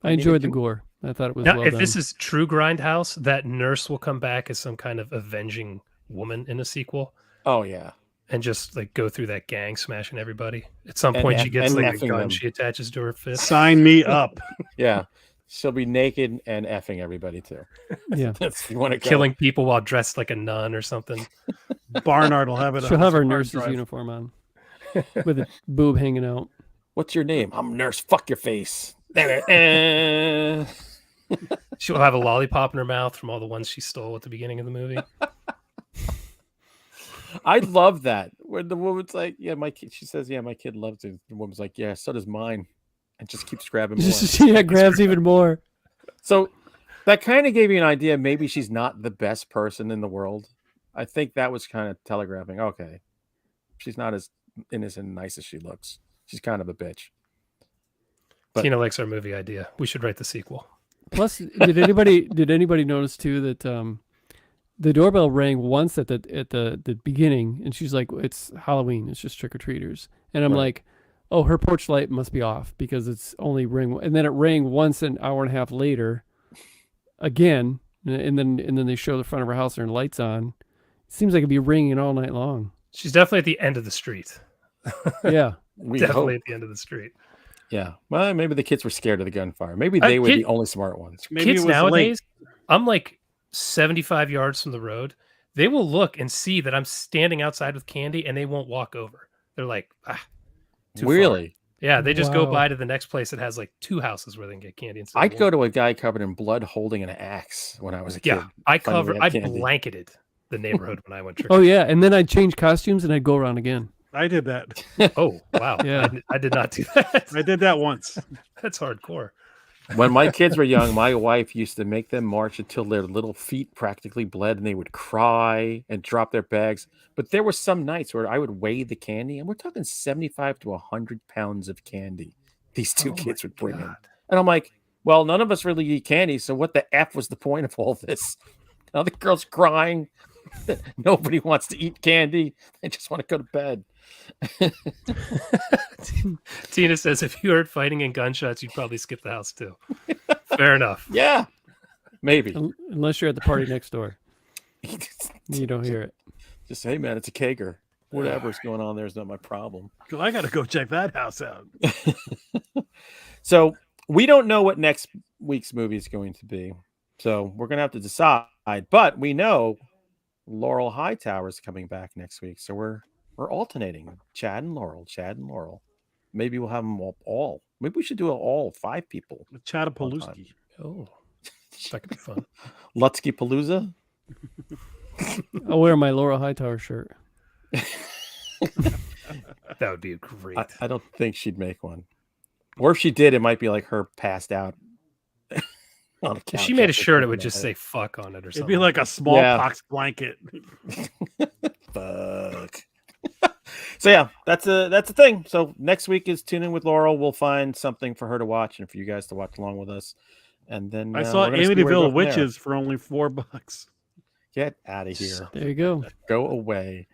I enjoyed the gore. I thought it was well if done. This is true Grindhouse, that nurse will come back as some kind of avenging woman in a sequel. Oh, yeah. And just like go through that gang smashing everybody. At some point, she gets like a gun them. She attaches to her fist. Sign me up. Yeah. She'll be naked and effing everybody too. Yeah. You want to killing people while dressed like a nun or something. Barnard will have it. She'll have her nurse's uniform on with a boob hanging out. What's your name? I'm Nurse. Fuck your face. She'll have a lollipop in her mouth from all the ones she stole at the beginning of the movie. I love that. When the woman's like, yeah, my kid, she says, yeah, my kid loves it. The woman's like, yeah, so does mine. And just keeps grabbing more. Yeah, grabs even more. So that kind of gave you an idea. Maybe she's not the best person in the world. I think that was kind of telegraphing. Okay. She's not as innocent and nice as she looks. She's kind of a bitch. But Tina likes our movie idea. We should write the sequel. Plus, did anybody notice too that the doorbell rang once at the beginning, and she's like, "It's Halloween. It's just trick or treaters." And I'm like, "Oh, her porch light must be off because it's only ring." And then it rang once an hour and a half later, again, and then they show the front of her house and her lights on. It seems like it'd be ringing all night long. She's definitely at the end of the street. Yeah, definitely at the end of the street. Yeah, well, maybe the kids were scared of the gunfire. Maybe they were the only smart ones. Maybe kids it was nowadays, late. I'm like 75 yards from the road. They will look and see that I'm standing outside with candy, and they won't walk over. They're like, too really? Far. Yeah, they just go by to the next place that has like 2 houses where they can get candy. I'd go to a guy covered in blood holding an axe when I was a kid. Yeah, I blanketed the neighborhood when I went trick. Oh yeah, and then I'd change costumes and I'd go around again. I did that. Oh wow! Yeah, I did not do that. I did that once. That's hardcore. When my kids were young, my wife used to make them march until their little feet practically bled, and they would cry and drop their bags. But there were some nights where I would weigh the candy, and we're talking 75 to 100 pounds of candy these 2 kids would bring in. And I'm like, well, none of us really eat candy, so what the F was the point of all this? Now the girl's crying. Nobody wants to eat candy. They just want to go to bed. Tina says if you heard fighting and gunshots, you'd probably skip the house too. Fair enough. Yeah, maybe. Unless you're at the party next door. You don't hear it. Just, hey, man, it's a kegger. Whatever's going on there is not my problem. Because I got to go check that house out. So we don't know what next week's movie is going to be. So we're going to have to decide. But we know Laurel Hightower is coming back next week. So we're alternating Chad and Laurel. Maybe we'll have them all. Maybe we should do all 5 people. Chattapalooski. Oh, that could be fun. Lutzke Palooza. I'll wear my Laurel Hightower shirt. That would be great. I don't think she'd make one. Or if she did, it might be like her passed out. On a If couch she made a after shirt, it taking would a just hit. say "fuck" on it or something. It'd be like a smallpox blanket. Fuck. So yeah, that's a thing. So next week is Tune In with Laurel. We'll find something for her to watch and for you guys to watch along with us. And then I saw we're gonna see where we go Amityville from there. Witches for only $4. Get out of here. There you go. Go away.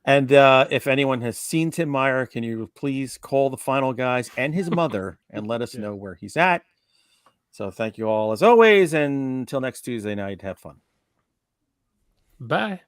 And if anyone has seen Tim Meyer, can you please call the final guys and his mother and let us know where he's at? So thank you all as always. And until next Tuesday night, have fun. Bye.